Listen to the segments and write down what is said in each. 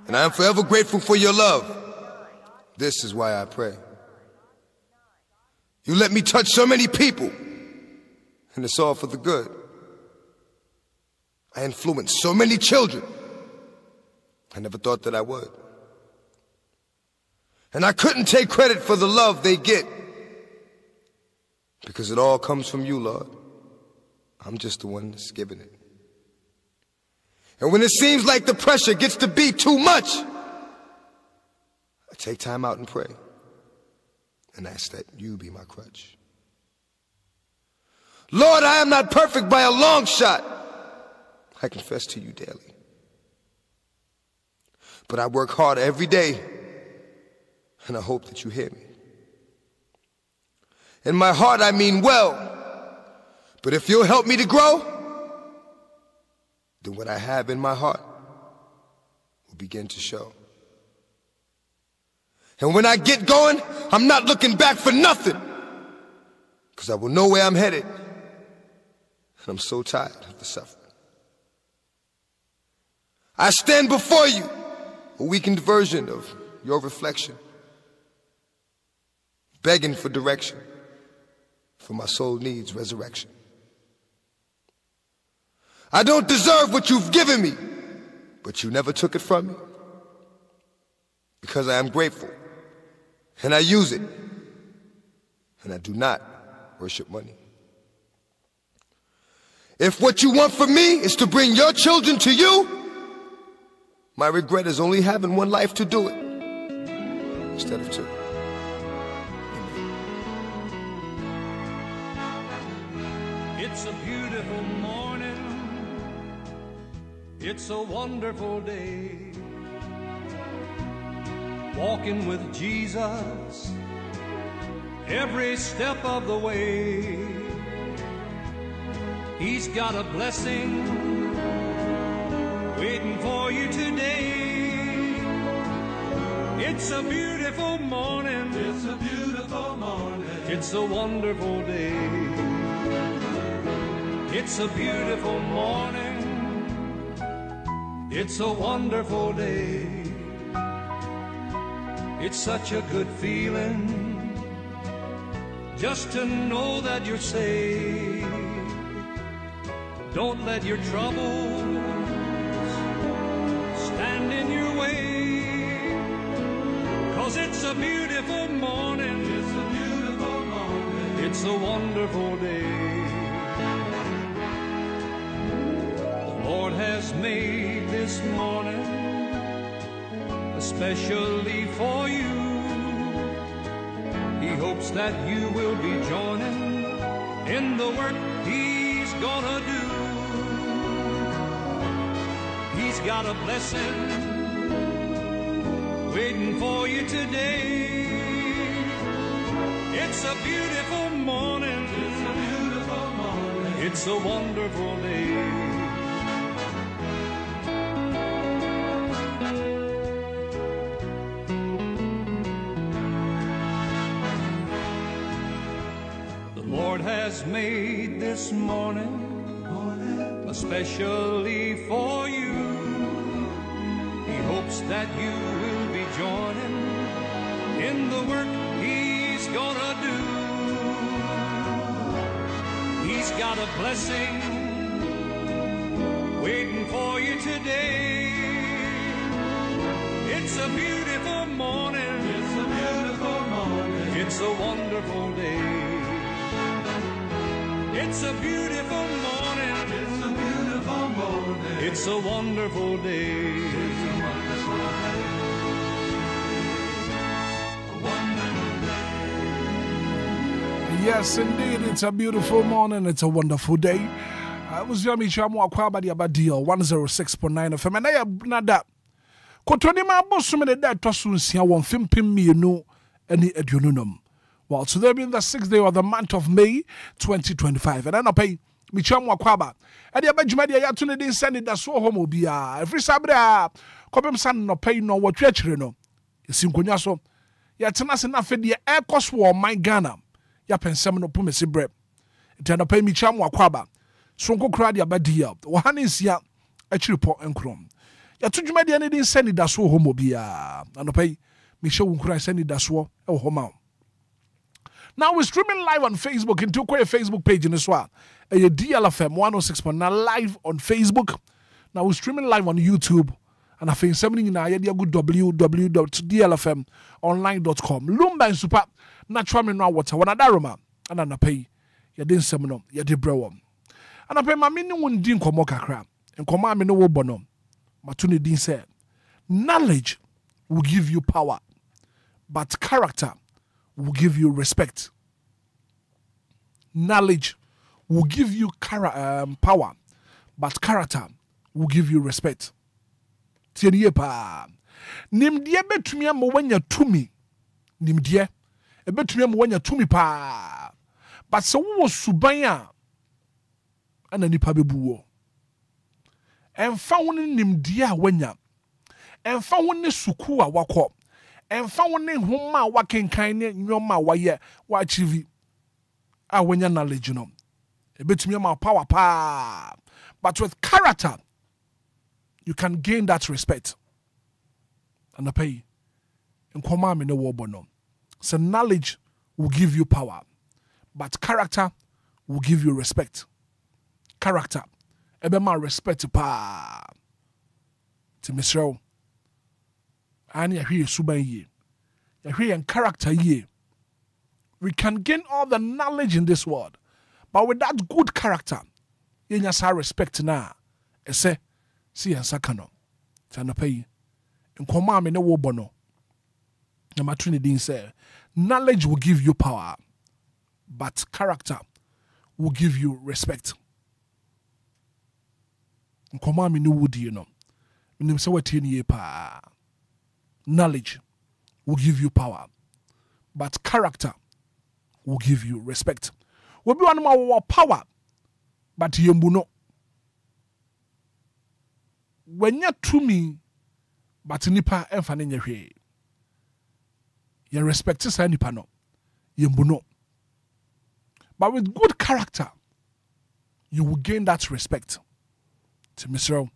And I am forever grateful for your love. This is why I pray. You let me touch so many people, and it's all for the good. I influenced so many children. I never thought that I would. And I couldn't take credit for the love they get, because it all comes from you, Lord. I'm just the one that's giving it. And when it seems like the pressure gets to be too much, I take time out and pray and ask that you be my crutch. Lord, I am not perfect by a long shot. I confess to you daily. But I work hard every day, and I hope that you hear me. In my heart, I mean well. But if you'll help me to grow, then what I have in my heart will begin to show. And when I get going, I'm not looking back for nothing, because I will know where I'm headed. And I'm so tired of the suffering. I stand before you, a weakened version of your reflection, begging for direction, for my soul needs resurrection. I don't deserve what you've given me, but you never took it from me, because I am grateful, and I use it, and I do not worship money. If what you want from me is to bring your children to you, my regret is only having one life to do it instead of two. It's a beautiful morning. It's a wonderful day. Walking with Jesus every step of the way. He's got a blessing waiting for you today. It's a beautiful morning. It's a beautiful morning. It's a wonderful day. It's a beautiful morning. It's a wonderful day. It's such a good feeling just to know that you're saved. Don't let your troubles stand in your way, 'cause it's a beautiful morning. It's a beautiful morning. It's a wonderful day. The Lord has made this morning especially for you. He hopes that you will be joining in the work He's gonna do. He's got a blessing waiting for you today. It's a beautiful morning. It's a beautiful morning. It's a wonderful day. The Lord has made this morning especially for you. He hopes that you will be joining in the work He's gonna do. He's got a blessing waiting for you today. It's a beautiful morning. It's a beautiful morning. It's a wonderful day. It's a beautiful morning. It's a beautiful morning. It's a wonderful day. It's a wonderful day. A wonderful day. Yes, indeed, it's a beautiful morning. It's a wonderful day. I was Yami Chamu Aquabadi Abadio 106.9 FM. And I have nada. Kotoni ma bosumene da tosunsia won fimpim me no any edununum. Well, today being the 6th day of the month of May 2025. And then I pay Michamu Aquaba. And the Benjamin Yatuni didn't send it that's so homo bia. Every Sabra, Cobham San no pay no what treachery no. It's in Kunyaso. Yatanas enough for the air cost war, my Ghana. Yapen Semino Pumesi bread. It end up pay Michamu Aquaba. Sonko Cradi Abadia. Wahanis ya a triple and chrome. to dwuma de ne din sɛ Anidaso Wɔhɔ mo bia. Anopai me show nkura sɛ Anidaso Wɔhɔ ma. Now we're streaming live on Facebook into a Facebook page in this one. A DLFM 106.9 live on Facebook. Now we're streaming live on YouTube. And I think something in a good www.dlfmonline.com. Lumba and super natural mineral water. When I daroma and I pay ya din semino ya di brew. And I pay my mini one din komoka crab and command me no bono. Matuni din said, knowledge will give you power, but character will give you respect. Knowledge will give you power, but character will give you respect. Tiye pa. Nimdie betumi am wanya tumi. Nimdie betumi am wanya tumi pa. But so wo suban a ana nipa bebuwo. Emfa wo ne nimdie a wanya. Emfa wo ne suku a wakọ. Emfa wo ne homa a wakenkan ne nyoma a waye wa achieve a wanya knowledge no. Betumi am power pa. But with character you can gain that respect. And I pay. In command no wobono. So knowledge will give you power, but character will give you respect. Character. Ebema respect pa. To Mr. And you hear suban ye. You hear character ye. We can gain all the knowledge in this world, but with that good character, you just have respect now. I say, see and sakano. Tanapay. In command no wobono. Number 20 say, knowledge will give you power, but character will give you respect. In command no wood, you know. In say what ye pa. Knowledge will give you power, but character will give you respect. Will be one more power, but yembuno. When you're to me, but nipa emfa ne hwe. You respect sa nipa no. Yembuno. But with good character, you will gain that respect. To Mr.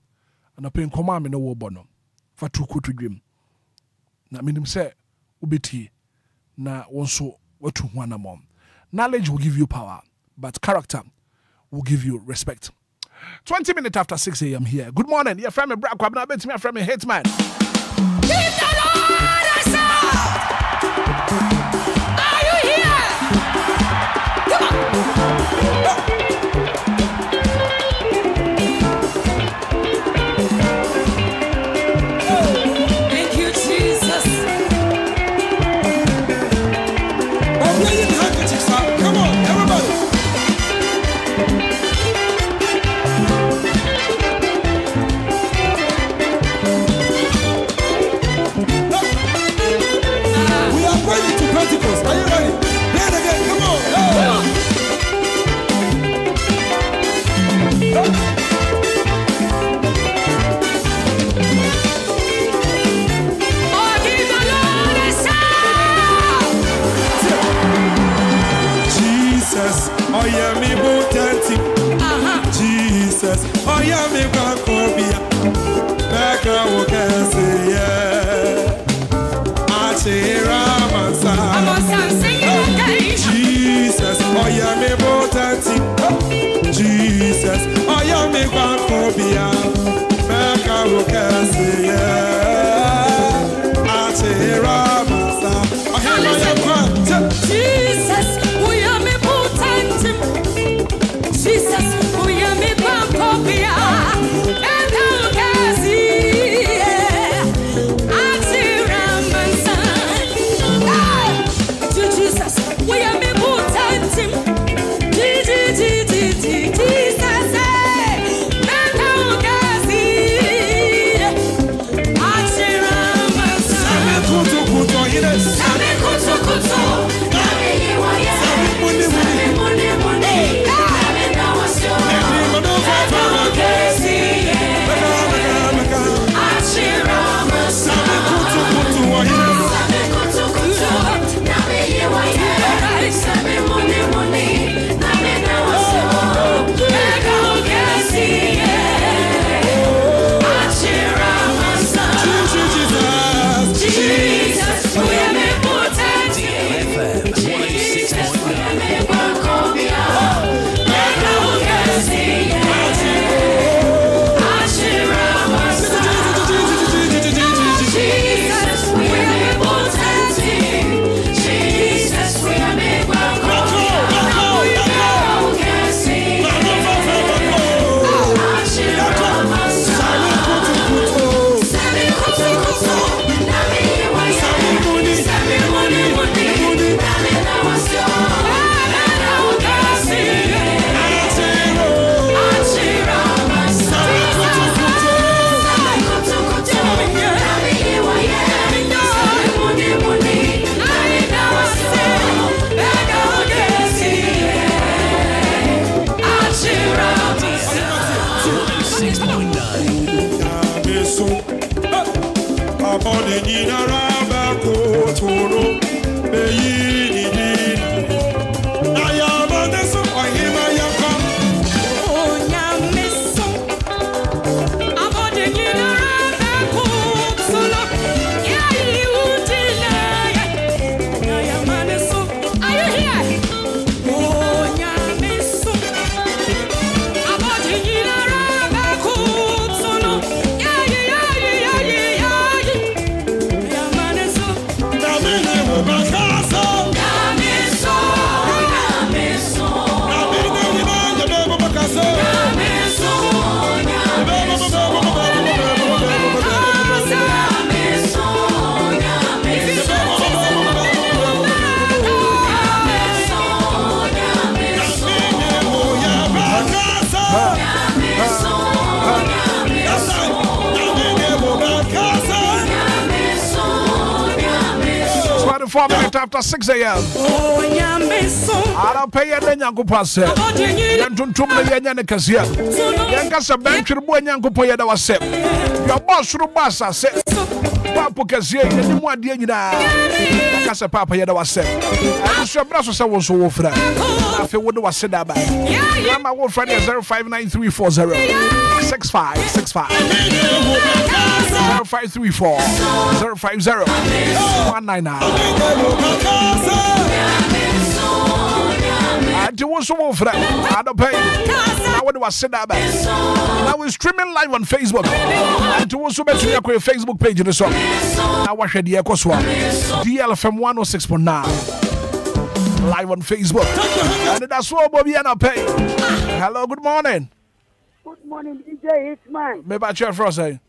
And I pay command me no wo bono. For two to dream. Na minim say ubeti na wonso watu wana mom. Knowledge will give you power, but character will give you respect. 20 minutes after 6 a.m. here. Good morning. You're from a Brack. I'm not betting me from a Hitman. Give the Lord a shout! Are you here? Come on. Thank you, Jesus. I'm playing handkerchiefs now. Come on, everybody. Abode nyina raba kotoro beyi ni ayama neso ohima yakọ Onyameso abode nyina raba kotoro yayi udina ayama neso. Are you here? Onyameso abode nyina raba kotoro yayi ayama neso. namene wo bakasa Nyameso namene wina yebe wo bakasa It's 24 minutes after 6 a.m. I don't pay a Yanko pass. Yantum Yanya Cassia. Yankasa Bank to the boy Yanko Poya that was set. Your boss through Bassa said, Papa Cassia, and one dear Yankasa Papa Yada was set. I'm sure Brassa was so for that. I feel what was said about. I'm our Friday 059340 6565 0534 050 199. I do also for that. I don't pay. I want to sit down. Now we're streaming live on Facebook. I do also bet you a Facebook page in the song. Now watch the Echo Swap. DLFM 106.9 live on Facebook. And that's what Obia and I pay. Hello, good morning. Good morning, DJ Hitman. Maybe I share for us. Me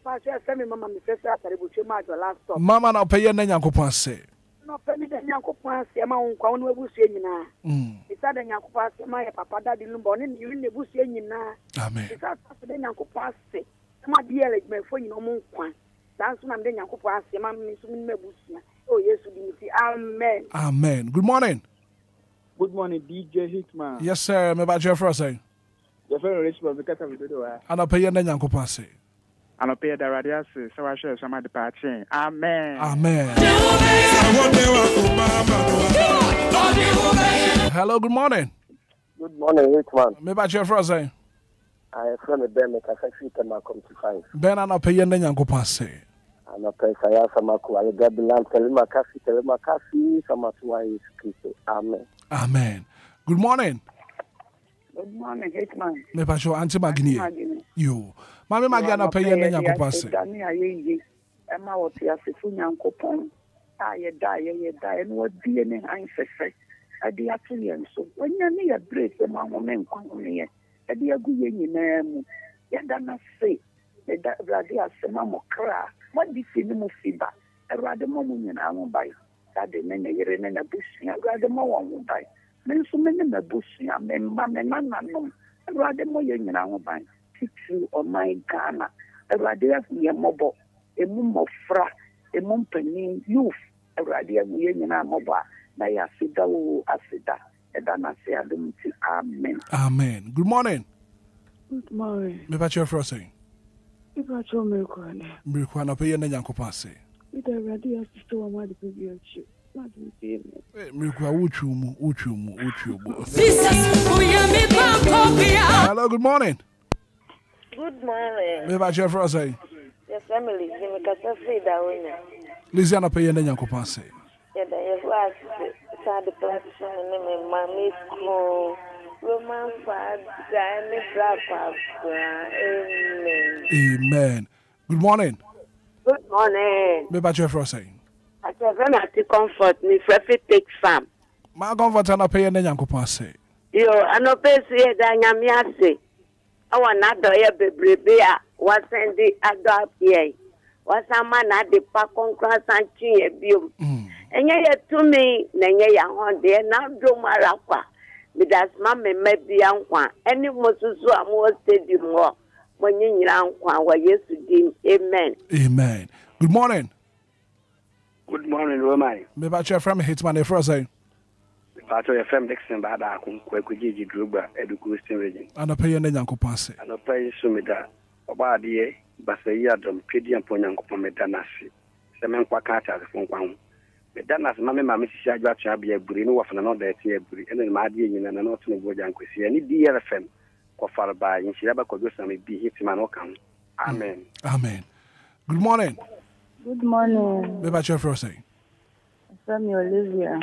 pass your semi mama me first after the butcher match laptop. Mama now pay your name say. No penny the Yankopan Sema on Kwaun Webusina. It's at the Yankopas, my papa daddy Lumba, and you in the Busina. Amen. It's at the Yankopas. My dear, like my phone, no more quan. That's when I'm the Yankopas, Mamma Mebusia. Oh, yes, amen. Amen. Good morning. Good morning, DJ Hitman. Yes, sir. Maybe I share for us. The very rich one because of the video. And I pay your name say. And I pay the radius, so I share some of the patching. Amen. Amen. Hello, good morning. Good morning, Hitman. Maybe I share for us. I from a Ben Mekasaki come to find. Ben and I pay your name say. And I pay Sayasamaku, I got the land, Telemakasi, Samatuai is Christo. Amen. Amen. Good morning. Good morning, Hitman. Maybe I show Auntie Magni. You. Mammy Magana pay your name Emma was here, Sifuyan I die, and what DNA ancestry. I did actually, and so when you're near break, the mamma men come near, a dear good name. Yet, I say, that Radia Semamo cry. What did you know, Fiba? I rather moment and I won't buy. That the men in a bush, I rather more won't buy. Men so many in a bush, I mean, Mamma, I rather more young and I won't buy. Teach on my Ghana. I rather have me a mobile, a mum of fra, a mumpany youth. I rather have me and I'm mobile. Now, I sit down, and then I say, I don't see amen. Amen. Good morning. Good morning. Maybe I share for us. If I told me, Mirkwana pay your name say. with a radio system, I might be able to. Hello, good morning. Good morning. Maybe I share for us. Your family, you make us free that Lisiana pay your name say. Yeah, your wife, the person, and my school, Roman Fad, Amen. Amen. Good morning. Good morning. Maybe I share for us. I said, when I take comfort, me freffy take some. My comfort and I pay your name say. Yo, I know pay say that Yamiase. I want not to hear baby, what's in the adult here. What's a man at the park on class and chin a bill. And yet to me, Nanya on there, now do my rapper. Because mammy may be young one. Any more so I'm more steady more. When you're young one, what yes to do. Amen. Amen. Good morning. Good morning, Romai. Maybe I share from Hitman for us. Part of your family Dixon Bada, Kwekiji Druba, Education Region. And I pay your name say. And I pay Sumida, about the Basai Adam, Pedian Ponyanko Medanasi, Semen Quacata, the phone. Medanas, Mamma, Mrs. Shagua, be a Bruno of another tea, and then Madi in an autumn of Wojanquisi, any DLFM, Kofar by in Shiraba Kodosami be Hitman Okam. Amen. Amen. Good morning. Good morning. Maybe your first say. I'm Olivia.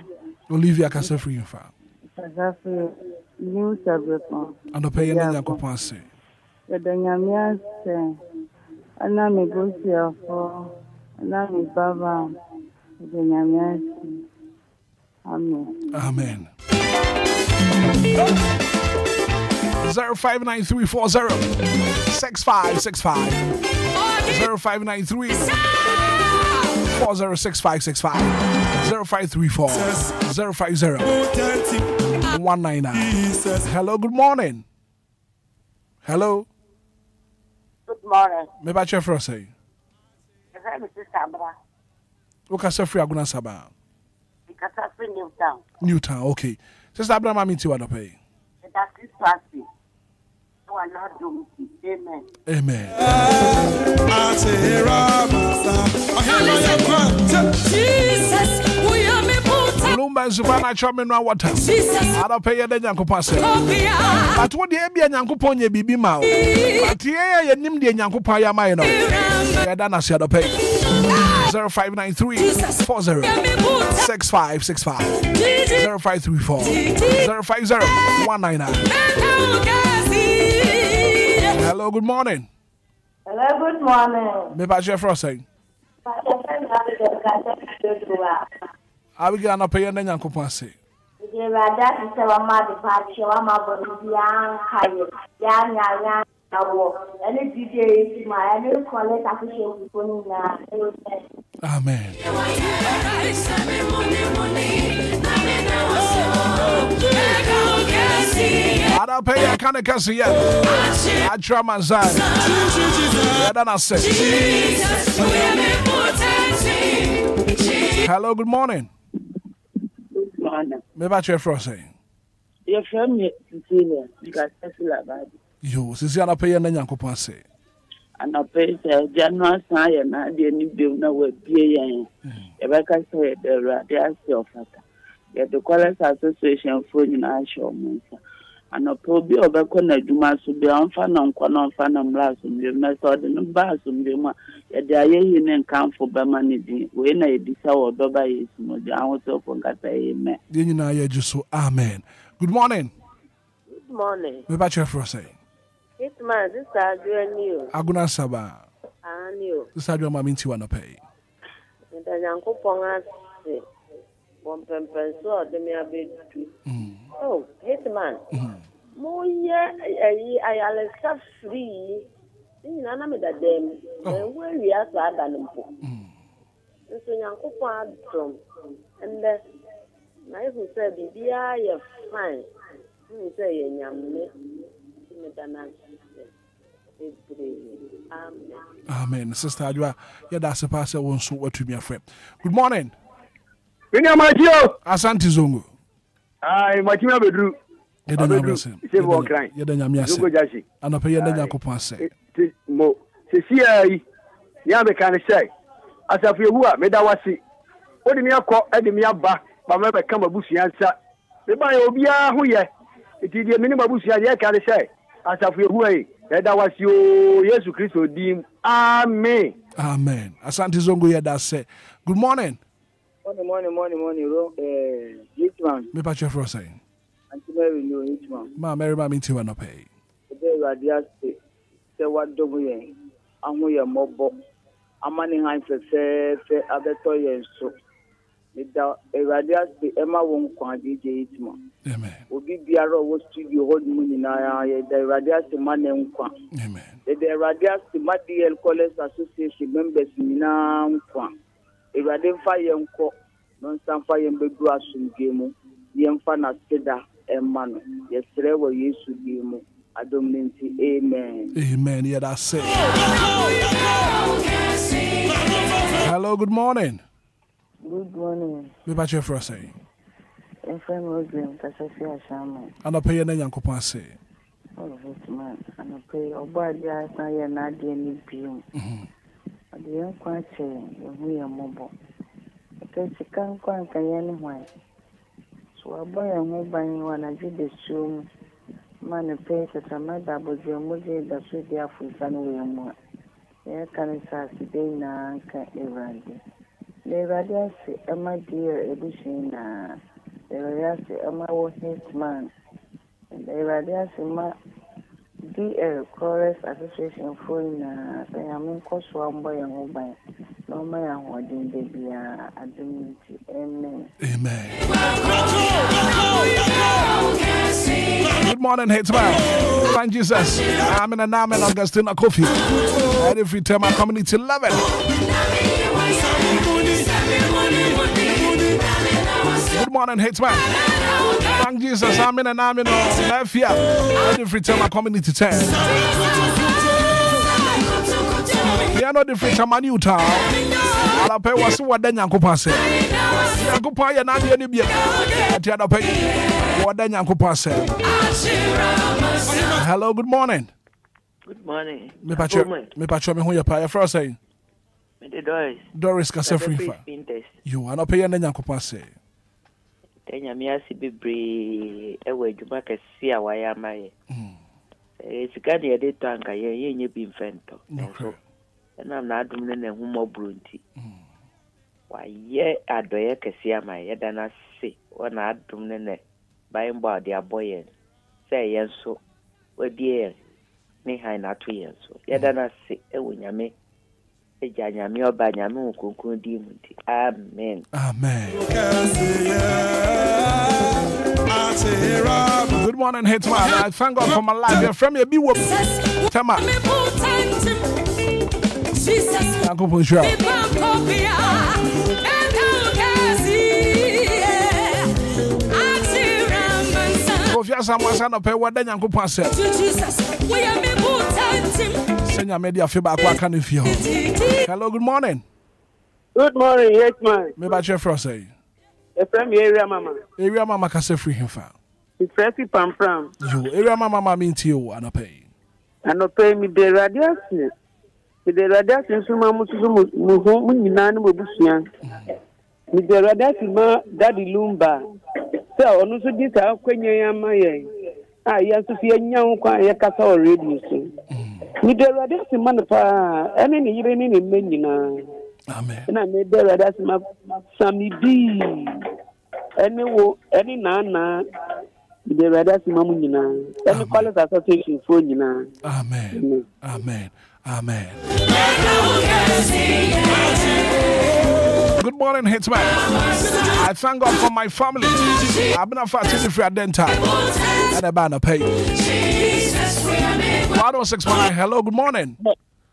Olivia can say for you, fam. Kazafi new subject. And the pay and then you say. The Danyamian say, and I'm a good here for, and I'm a Baba. The Danyamian say. Amen. Amen. 0593406565 0593 406565 0534 050 199. Hello, good morning. Hello. Good morning. Me ba chef say. Okay, so free aguna saba. Newtown. Newtown, okay. Sister Abraham, I'm into what I pay. That is party. You are not doing it. Amen. Amen. Jesus, we are me put. Lumba and supernatural mineral water. Jesus, I don't pay the Yankopase. Obia. But what the Abia Yankoponya bibi mao. But here you nim the Yankopaya mino. Yadana said pay 0593 40 6565 0534 050 199. Hello, good morning. Hello, good morning. Me ba chef Rossing. I will get an opinion and Yankopase. That is our mother, Pachama, Yan, and it's DJ, my annual collect official. Amen. I don't pay a kind of cussy yet. I try my side. I don't say. Hello, good morning. Good morning. Maybe I try saying. Your friend, Cecilia, you got to feel about it. You, Cecilia, pay and then Yanko say. And I pay January, and I didn't do no way. If I can say they are still fatter. Get the College Association for National Minister. And a probably over corner do must be on fan on blast and the method in the bars and the they are in count for Bamanidi. When I discover Baba is more down to Amen. Then you know, you're just so Amen. Good morning. Good morning. Maybe I try for say. Hitman, this is new. Aguna Saba. New. This is your mammy to want to pay. And then Uncle Pongas. One so they may have been. Oh, Hitman. Moya, I am free. In Anamida them, and where we are to Adanumpo. And so Uncle Pond and then I who said, be I fine. Who say, Yam, Amen. Sister Adwa, yeah, that's a pastor won't so what to be a friend. Good morning. Asante Zongo. Ai, Matima Bedru. Yeda nyame ase. Anapa yeda nyakopon ase. Mo, sesia yi, ya be kan say. Asafu ewu a meda wase. Odi mi akọ, edi mi aba, ba me be kan mabusuya nsa. Me ba ye obia ho ye. Iti die mini mabusuya ye kan say. Asafu ewu yi, meda wase o Yesu Kristo dim. Amen. Amen. Asante Zongo yeda say. Good morning. Morning. Hitman. Me pa chef saying. Auntie Mary, no Hitman. Ma Mary, ma minti wa no pay. Today, Radia say what double yen. Amu ya mobo. Amani hand fe abeto yen so. Ida Radia say Emma won kwa DJ Hitman. Amen. Obi biara wo studio hold money na ya the Radia say man nkwa. Amen. The Radia say DL College Association members na nkwa. Ewade mfa yenko no nsamfa yembedu asumgemu yemfa na seda emma no yesere wo Yesu dimu adomnenti amen. Amen. Yeah, that's it. Hello, good morning. Good morning. Me ba chef say. Efrem Muslim kasafia shama. Ana pay na yankopon say. Oh, Hitman. And I pray, Obia, I say, and I didn't be him. The young quite saying, we are mobile. Because you can't quite anywhere. So I buy a mobile when I did the show. Man, a place that I might double your mother that should be up with anywhere more. There can I say, now, can't ever. The radiasi, my dear edition, the radiasi, my Hitman, and the radiasi, my DLFM Association for I am in course one by a mobile. No, my awarding baby, I do. Amen. Amen. Good morning, Hitman. Thank Jesus. I'm in a name of Augustina Coffee. And if you tell my community, love it. Good morning, Hitman. Thank Jesus. I'm in a name of Lafia. And if you tell my community, 10. We are not different from a new town. I'll pay what's what then Yanko pass. Yanko pay and not any beer. At the other pay. What then Yanko pass. Hello, good morning. Good morning. Me patcho me who you pay for saying. Doris ka free. You are not paying any Yanko pass. Tenya mi asi bebre ewe djuma kesi a waya mai. Sika de de to anka ye nye bi mfento. So na na adum ne hu mobrunti. Wa ye adoye kesi a mai ye dana se wona adum ne bayin bo ade aboye. Say yen so wadie ni hai na to yen so. Ye dana se ewo nyame Nyame oba nyame okunkun di mu ti. Amen. Amen. Good morning, Hitman. I thank God for my life. You're from your B-Wop. Tema. Uncle Punchal. If you have someone sign up, what then Uncle Punchal? Senior media feedback. What can you feel? Hello, good morning. Good morning, Hitman. Me about your first say. A friend, area mama. Area mama can say free him fa. It's Freddie Pam. You area mama mean to you and pay. And pay me the radiation. The radiation suma muhu nyina no busuan. Me the radiation ma daddy Lumba. So onu so dis akwenye ya maye. Ah ya so fi anya nkwa ya kasa already so. Me the radiation man pa ene ni yire ni me nyina. Amen. Na me the radiation ma sami bi. Any nana the radiation ma nyina. Any college association for nyina. Amen. Amen. Amen. Good morning, Hitman. I thank God for my family. I've been a fatty free at dental. And a banner pay. 106.9. Hello, good morning.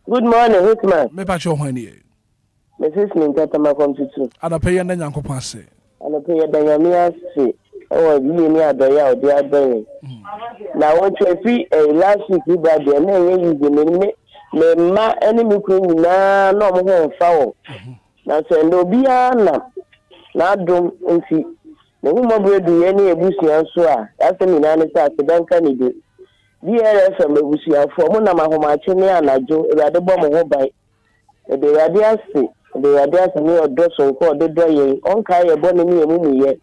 Good morning, Hitman. Me patch your honey. Mrs. Mintama come to two. And I pay and then Yanko pass. And I pay a Dayamia say, oh, you near the yard, they are doing. Now, I want to see a last week, you got the name you the my enemy queen na no more foul. Now send Obia na dum nti na hu mabwe du ye na ebusuan so a asemi na ne sa sedan kanide DLFM ebusuan fo mo na mahomache ne anajo ewade bom ho bai e de yade ase ne odo so ko odo ye onka ye bone ni emu ye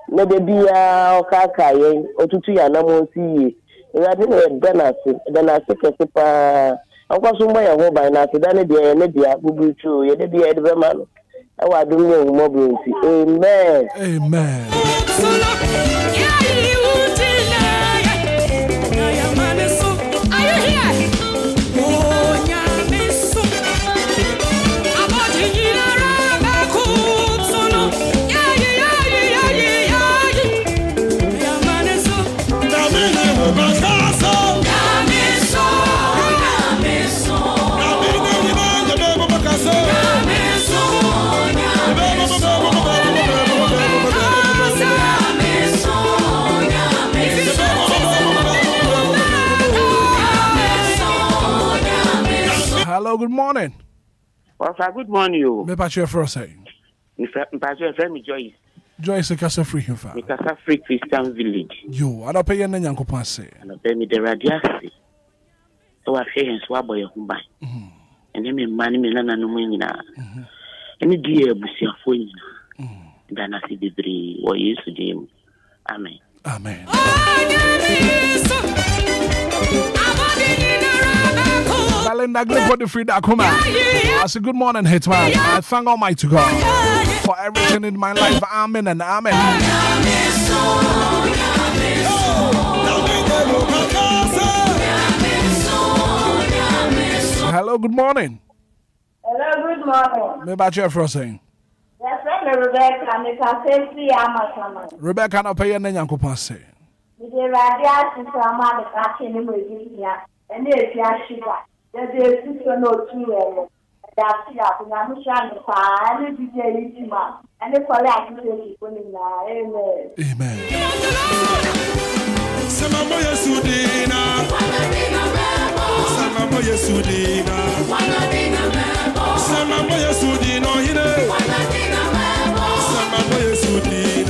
na de bia okaka ye otutu ya na mo si ye ewade ne dana se kese pa Uncle Sumba, I hope by now, Dana, dear, and Lydia, Bubu, true, you did be a man. I do know mobility. Amen. Amen. Hello, good morning. Well, good morning, you. Me patch your first say. Patch your friend Joyce. Joyce Casa Free Hifa. Casa Free Christian Village. You, I don't pay any young company. And I pay me the radiasi. So I feel and swab by who buy. And then me money me lana no mina. Any dear Bussia Fuin. Then I see the three or years to them. Amen. Amen. Linda, good for the free Dakuma. I say good morning, Hitman. I thank Almighty God for everything in my life. Amen and amen. Hello, good morning. Hello, good morning. Me about you for saying. Yes, I'm Rebecca. I can say Rebecca, no pay any young say. The radiation from the catching him with here, and there's Yashiva. There's no two. That's it. I'm trying to find a DJ Hitman, and the collect people in Amen. Amen. Samamoya Sudina. Samamoya Sudina. Samamoya Sudina. Samamoya Sudina.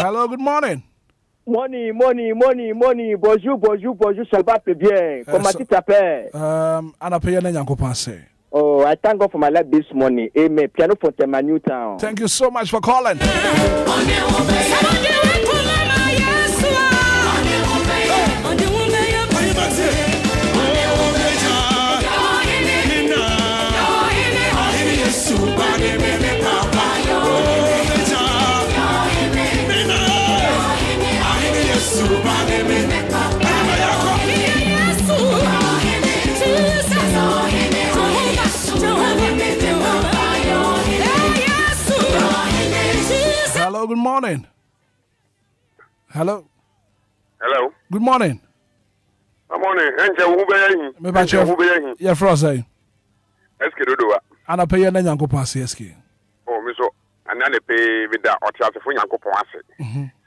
Hello, good morning. Money. Bonjour, ça va très bien. Comment tu t'appelles? Anna Payane Yankopanse. Oh, I thank God for my life this morning. Amen. Piano for my new town. Thank you so much for calling. Hello, good morning. Hello. Hello. Good morning. Good morning. Me ba chef. Yeah, Frosty. Eske dodoa. Ana pay na Nyankopon ase eske. Oh, me so ana le pay me da otiasefo Nyankopon ase.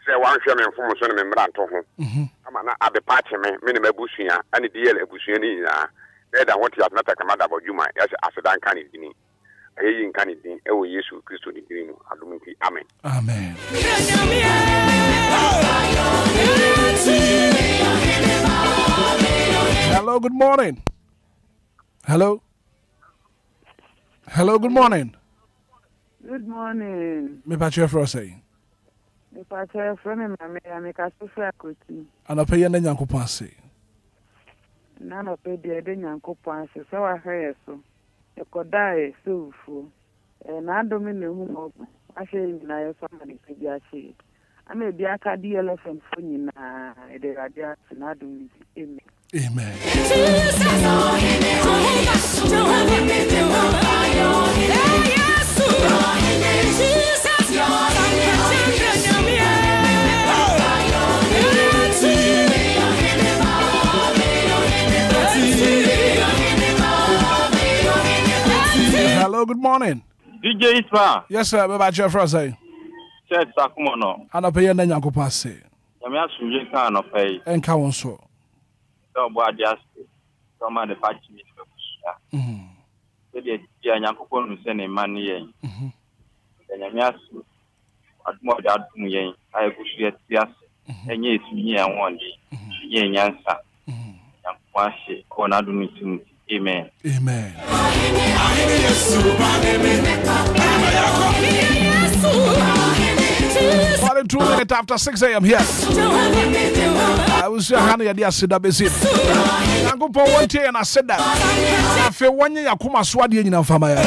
Se wan hwe me mfom so ne me mra nto ho. Ama na abe party me ne mabusua ani DL abusua ni na. E da won tias na takamada bodjuma ya asedan kan ni. Ayi nkan din e wo Yesu Kristo ni din no adomti amen. Amen. Hello, good morning. Hello. Hello, good morning. Good morning. Me pa chef Frosty. Me pa chef from me ka Sofia Koti. Ana pay na Nyankopon ase. Na no pay de Nyankopon ase so wa hwe so. E kodai so fu. Na adomi ne hu mo. Ahwe na ye so ma de bi ache. Ana bi aka DLFM fo nyina e de radio na adomi. Amen. Amen. Hello, good morning. DJ Isma. Yes, sir. About your Frosty. Church Sakumono. Ana pay na Nyankopon ase. Yami asunje kan no pay. Enka won so. So bo adias. So ma de patch mi be kusia. So de dia Nyankopon no se ne man yen. Yami asu. Admo da adum yen. Ai kusia tias. Enye esunye anwon di. Yen nyansa. Nyankopon ase ko na adum tim. Amen. Amen. 42 minutes after 6 a.m. here. I was your honey at the Asida Basin. I'm going for 1 day and I said that. I feel 1 year Yakuma Swadi in Famaya.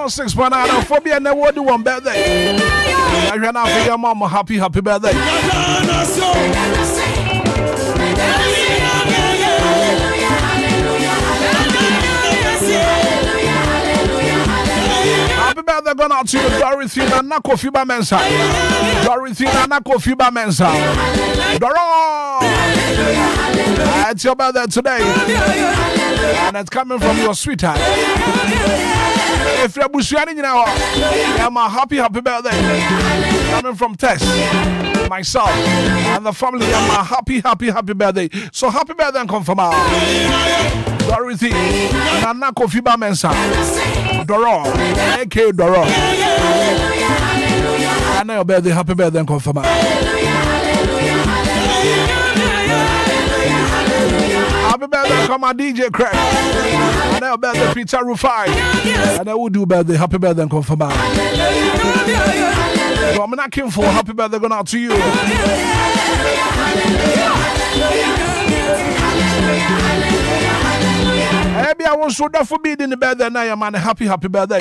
106.9 Phobia and what do one birthday. I ran out for your mom. Happy birthday. Happy birthday going out to you, Dorothy Nako Fiba Mensa. Dorothy Nako Fiba Mensa. Doro! It's your birthday today. And it's coming from your sweetheart. If you're Bushiani now, I'm a happy birthday. Coming from Tess, myself, and the family. I'm a happy birthday. So happy birthday and confirm out. Dorothy, Nana Kofiba Mensa, Doro, AK Doro. I know your birthday, happy birthday and confirm out. Happy birthday, come on, DJ Craig. And I'll birthday, Peter Rufai. And I will do birthday, happy birthday, and confirm out. So I'm not looking for happy birthday going out to you. Maybe I was so that forbidden the birthday, and I am a happy birthday.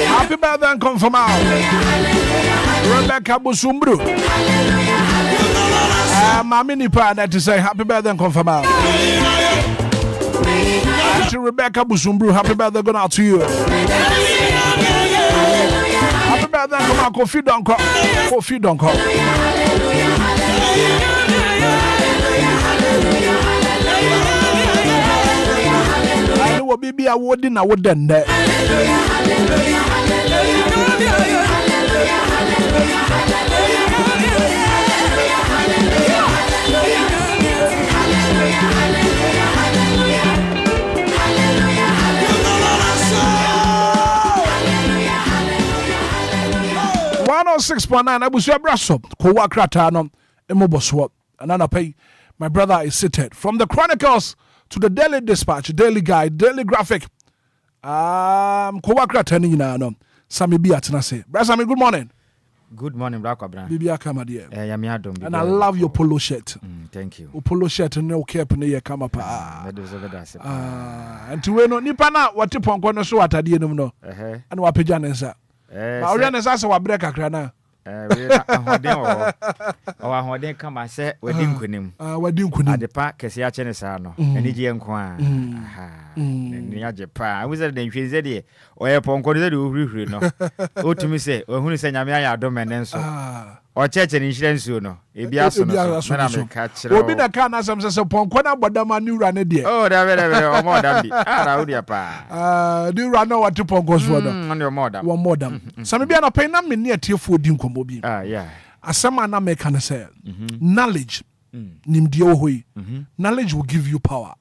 Happy birthday and confirm out. Rebecca Busumbru. Mami Nipa that to say happy birthday and confirm out. Auntie Rebecca Busumbru, happy birthday going out to you. Happy birthday and come out, Kofi Donko. Kofi Donko. I will be a wooden, I wouldn't. .9 I was your brasso, Kowa Kratano, Emoboswap, and Anapay. My brother is seated from the Chronicles to the Daily Dispatch, Daily Guide, Daily Graphic. Kowa Kratani, no, Sammy Biatanase. Brasami, good morning. Good morning, Black Abra. Bibiaka, my dear. And I love your polo shirt. Thank you. Polo shirt and no cap in the come up. And to win on Nipana, what you pon corner so at the end of no. And what pigeons are. Mariana Sasa wa break akrana. Ahoden come and say wedding kunim. Wedding kunim. At the park kesi a chene sa no. Eni je nkwa. Ni aje pa. I was at the nhwe de o ponko de uhuri no. O tumi say o hunu say nyame aya adom enenso. O cheche ni insurance no. Ebia so no. Na me ka kire. Obi na ka na sam say ponko na bodama ni ura ne de. Oh, da very o mo dam bi. Ara odi pa. Ni ura na what ponko so no. On your modam. One modam. Some bia na pay na me ne atiefo di nkomo bi. Yeah. Asama na me can say knowledge nimdie wo hoyi. Knowledge will give you power.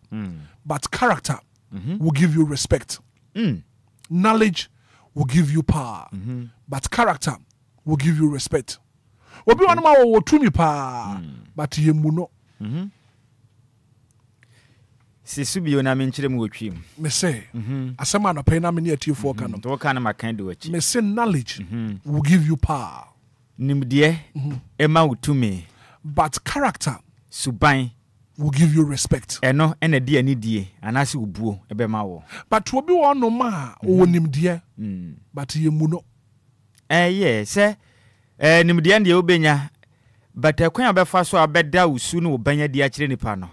But character will give you respect. Knowledge will give you power. But character will give you respect. Obi wan ma wo tumi pa but yemu no. Sisubio na menchire mu wotwim. Me say asama na pay na me ne atiefo ka no. To ka na makan de wachi. Me say knowledge will give you power. Nimdie ema utumi. But character suban will give you respect. Eno ena die ani die anase ubuo ebema wo. But obi won no ma wo nimdie but yemu no. Yeah, say nimdie ndie obenya but akwan abefa so abeda usu no obanya die akire nipa no.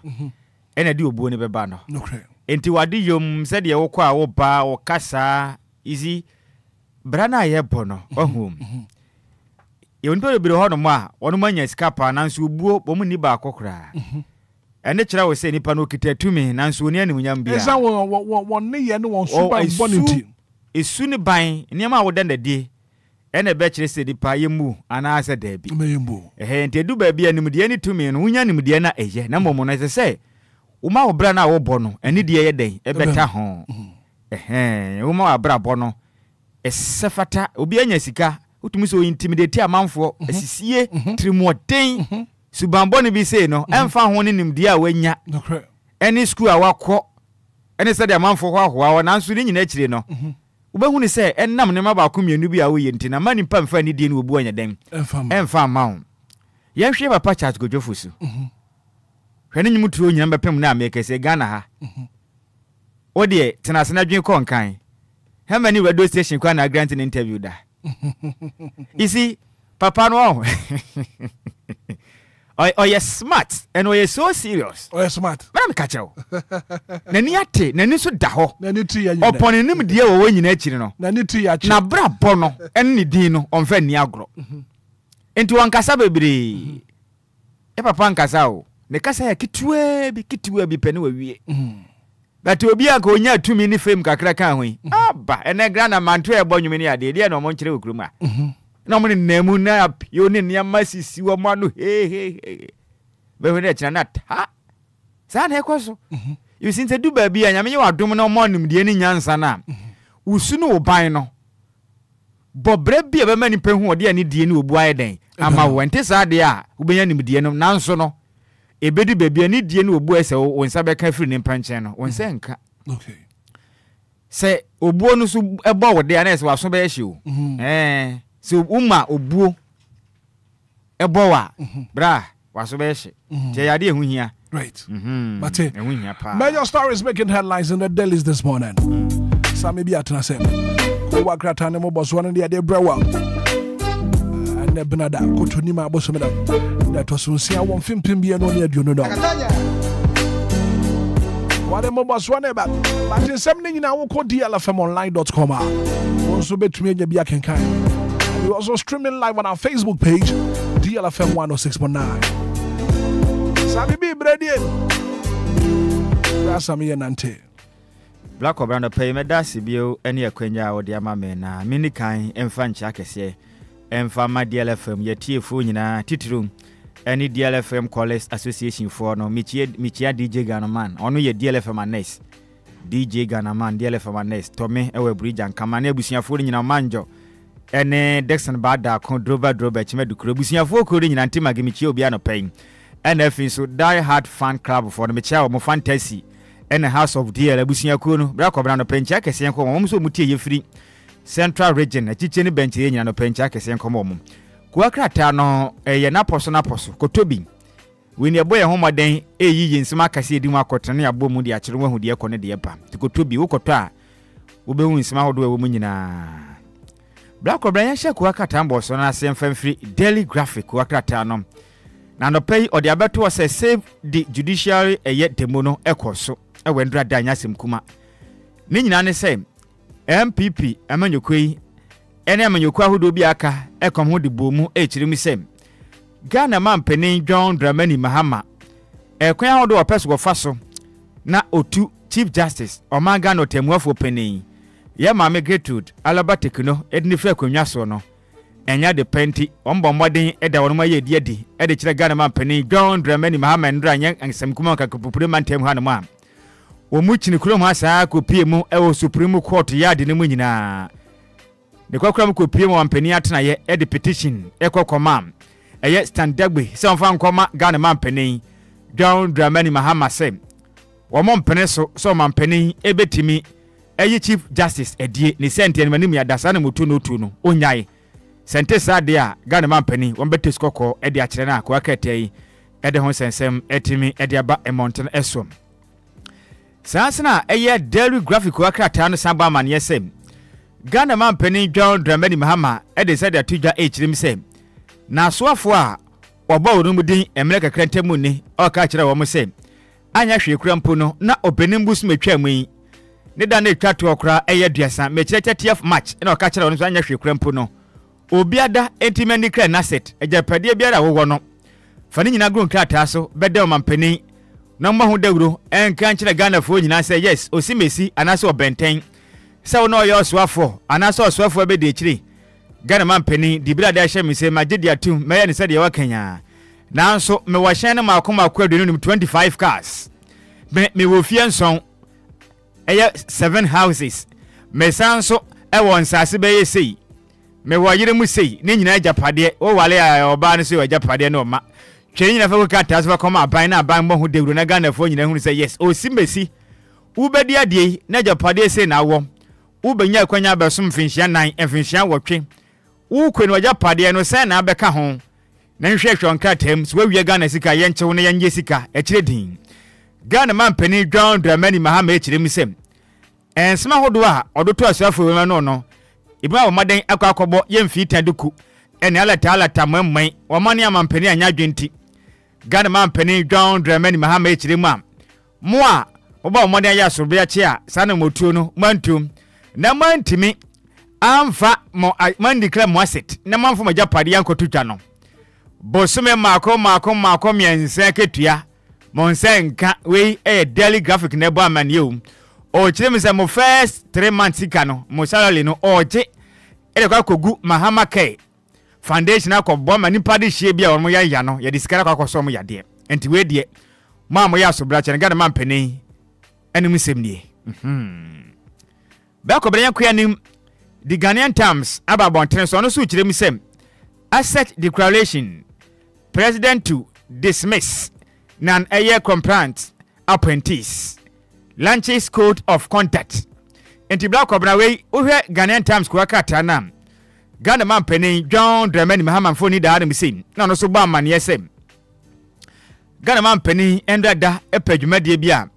Ena di obuo ne beba no. Okay. Enti wade yom se de wo kwa wo ba wo kasa izi brana yebo no ohum. Ye nto biro ho no ma wono manya skapa nanso obuo bomu ni ba akokra. Ene kira wo se nipa no kitatumi nanso oni anim nyam bia. Esa won ne ye ne won so ban bonity. Esu ne ban niam a wo dan dade. Ene be kire se nipa yemu ana ase da bi. Meyembu. Enti edu ba bia nim de ni tumi no wonya nim de na eye na momo na se uma obra na wo bo no eni de ye den e beta ho. Uma abra bo no esefata obi anya sika utumi so intimidate amanfo asisie trimoten subambo ne bi say no emfa ho ne nimde a wanya any school a wakọ any said amanfo ho ahoa na nso ni nyina akire no ubehu ni say ennam ne ma ba ko mienu bi a wo yenti na mani pa mfa ni die ne obu anya den emfa ma ho ye hwe papa chat godwofo su hwene nyum turo nyina bepem na amekese Ghana ha odie tenase na dwen ko nkan how many radio station kwa na grant an interview da you see papa no oh you smart and you so serious oh you smart na me catch you na ni ate na ni so da ho na ni tu ya nyina opon nim de wo nyina akiri no na ni tu ya na bra bo no en ni din no onfa ni agro enti wankasa bebre e papa nkasa o ne kasa ya kitwe bi pene wawie but Obia ko nya tumi ni fame kakra kan ho aba ene grana manto e bo nwumi ni ade de na mo nkire okuruma na mo ni namu na yo ni nia masisi wo mo anu he be ho na kina na ta sa na ekoso you see se du ba bia nyame ye wadom na mo nim de ni nyansa na usu no oban no bobre bia be mani pehu ode ani die ni obu ayeden ama wente sa de a ubenya nim die no nanso no ebedu bebia ni die no obu ese wo nsa be ka firi ni mpanchen no wo nsa nka okay se obuo no so ebo wo de ana se waso be hye o so umma obuo ebo wa bra waso be hye je yade ehu hia right major stories making headlines in the dailies this morning Sammy be atna say ko wakrata ne mo boss one de brewa and benada ko toni ma boss me da that was sia won fimpim bia no ne aduno do what mo boss one ba but in some nyina wo ko DLFMonline.com also betumi anya bia kenkan. We also streaming live on our Facebook page DLFM 106.9 Sabi bi bredi Rasami Nante Black Obia pay me da sibio ene akwanya ode ama me na mini kan emfa ncha kese emfa ma DLFM yetiefo nyina titrum ene DLFM College Association for no michia DJ Ghanaman ono ye DLFM Anes DJ Ghanaman DLFM Anes Tome ewe bridge ankama na abusuafo nyina manjo ene Dexon Bada kon droba chimedu kro abusuafo ko nyina ntima gimichia Obia no pay ene fin so die hard fan club for no michia mo fantasy ene House of DL abusuakuo no Black Obia no pencha kese enko mo so mutie ye free Central Region achiche ni bench ye nyina no pencha kese enko mo kwa krata no ye na poso kotobi wini ebo ye homoden eyi yensima kase edi mu akotene ya bo mu de akere wahu de ekone de epa kotobi wokoto a wobehu nsima hodo we mu nyina Black Obia ya sheku akata mboso na asemfa free daily graphic kwa krata no na no pay ode abeto se save the judiciary eye demono ekoso ewendra danya semkuma ni nyina ne se MPP amanyokoi ene amanyokwa hodo bi aka ekom ho de bomu echirim sem Ghana mampeni John Dramani Mahama ekwan hodo opeso go faso na otu Chief Justice Omanga no temuafo penin ye maame Gertrude Alaba Tekno edni fe akwanwa so no enya de penti ombomoden eda wonoma ye diedi ede kire Ghana mampeni John Dramani Mahama ndra nya ansem kuma kakapupure mantem ha no ma omu chini kurom ha saa kopie mu ewo Supreme Court yard ne mu nyina ne kwakram kopie mu mampeni atena ye ede petition ekokoma eye standagbe se onfa nkoma Ghana mampeni John Dramani Mahama se wo mompene so mampeni ebetimi eye Chief Justice edie ne sente ne manim ya dasa na motu no tu no onyai sente sade a Ghana mampeni wo betes kokko ede akere na akwa katai ede ho sensem etimi ede aba emonten esom sansana eye daily graphic wa krata no samba man yesem Ghana mampeni John Dramani Mahama ede sade atuja echirim sem na soafo a oba orumudin emleka krantemu ni o ka kire wo mo sem anya hwekura mpo no na obenim bus metwam yi ne da na twato okra eye duasa mekire 30th March na o ka kire wo no anya hwekura mpo no obiada entimani kra na set ejapade biara wo no fani nyina gro krata so bede o mampeni na mbahu dawro enka kire Ghana fo nyina say yes osimesi anase obenten se wo no yo soafo anase osoafo abede kire Ghana mampeni dibira da hye mi se magidi atum meya ne se de wakanya nanso me wo hye ne makoma akwadunu 25 cars me wo fie nson eye 7 houses me sanso e won sase be yesei me wo yire mu sei ne nyina japade wo wale a oba ne so japade no ma twe nyina fa ko ka tasfa koma aban na aban bo ho dewuro na Ghana fo nyina hu say yes o simbesi ubedi ade na japade sei na wo ubenya kwanya besom finhia nan finhia wotwe wo kwenu japade no sei na abeka ho na nhwehwe onka tem so wawie Ghana sika ye nchewo na ye sika e kire din Ghana man pani John Dramani Mahama e kire mi sem ensema hodo a odoto asafo we no ibra wo maden akwakobo ye mfi taduku ene alata mamman wo mane amampani anya dwenti Ghana man pani John Dramani Mahama e kire mu a mo a wo ba wo maden ya sobe a che a sana motuo no mantum na mantimi amfa mo man declare mo asset na manfo majapade yankotutwa no bosume mako miense ketua monse nka we daily graphic na bo amane o kire me say mo first 3 months sika no mo salary no oje kwa kogu Mahama K foundation akọbọ ma nipa de hie bia wo ya no ya disikara kwa so mo ya de enti we de ma mo ya so bra che Ghana man pani anim semnie ba ko bra kwa nim the Ghanaian terms aba bonten so no so kire me sem asset declaration president to dismiss non-air compliant apprentice launches code of conduct enti black obra we uhwe Ghanaian terms kwa kata na Ghana man pani John Dramani Mahama foni da adam sin na no so ba man yesem Ghana man pani endada epadwumade bia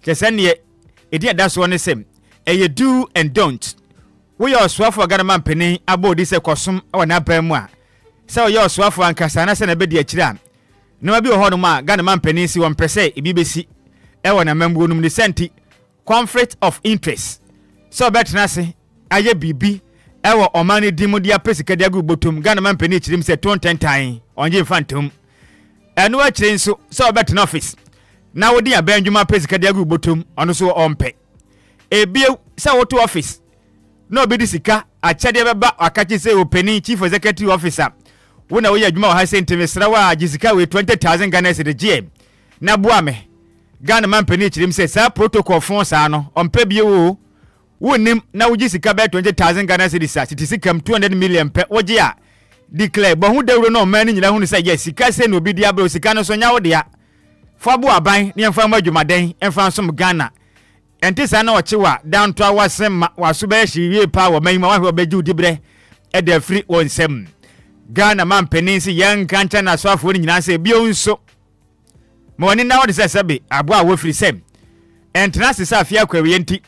kese ne edi ada so ne sem eye do and don't we are swafo Ghana man pani abodi se kosum wana ban mu a se we are swafo ankasa na se na bedi akira no bi ho no ma Ghana man pani si won pese ebi besi e wona membu num ne senti conflict of interest so betina se aye bibi ewo omani dimudi apesika dia gubotum Ghana man pani chirim se 210 tan onje fantom enu a chire nso so betina office na wodi abandwuma apesika dia gubotum ono so ompe ebie se woto office no obedi sika achade beba akachi se openi chief executive officer wona wo adwuma ha sentime srawa agisika we 20000 Ghana cedi GM na buame Ghana man pani chirim se sa protocol fon sa no ompe bie wo wonim na wuji sika be 20000 Ghana cedi sa sitikam 200 million pe woje a declare bo hu dawro no man nyina hu se yes sika se no obidi abro sika no so nya wo de a fa bo aban ne mfa madwumaden mfa nsom Ghana enti sa na ochewa down to awasem waso be hyiwie pa wo man ma wa obeju dibre e da free wonsem Ghana man pani si yan kancha na so afo nyina se bio nso mo ni na wo de se sebe abo a wo free sem entra se sa afia kwawe enti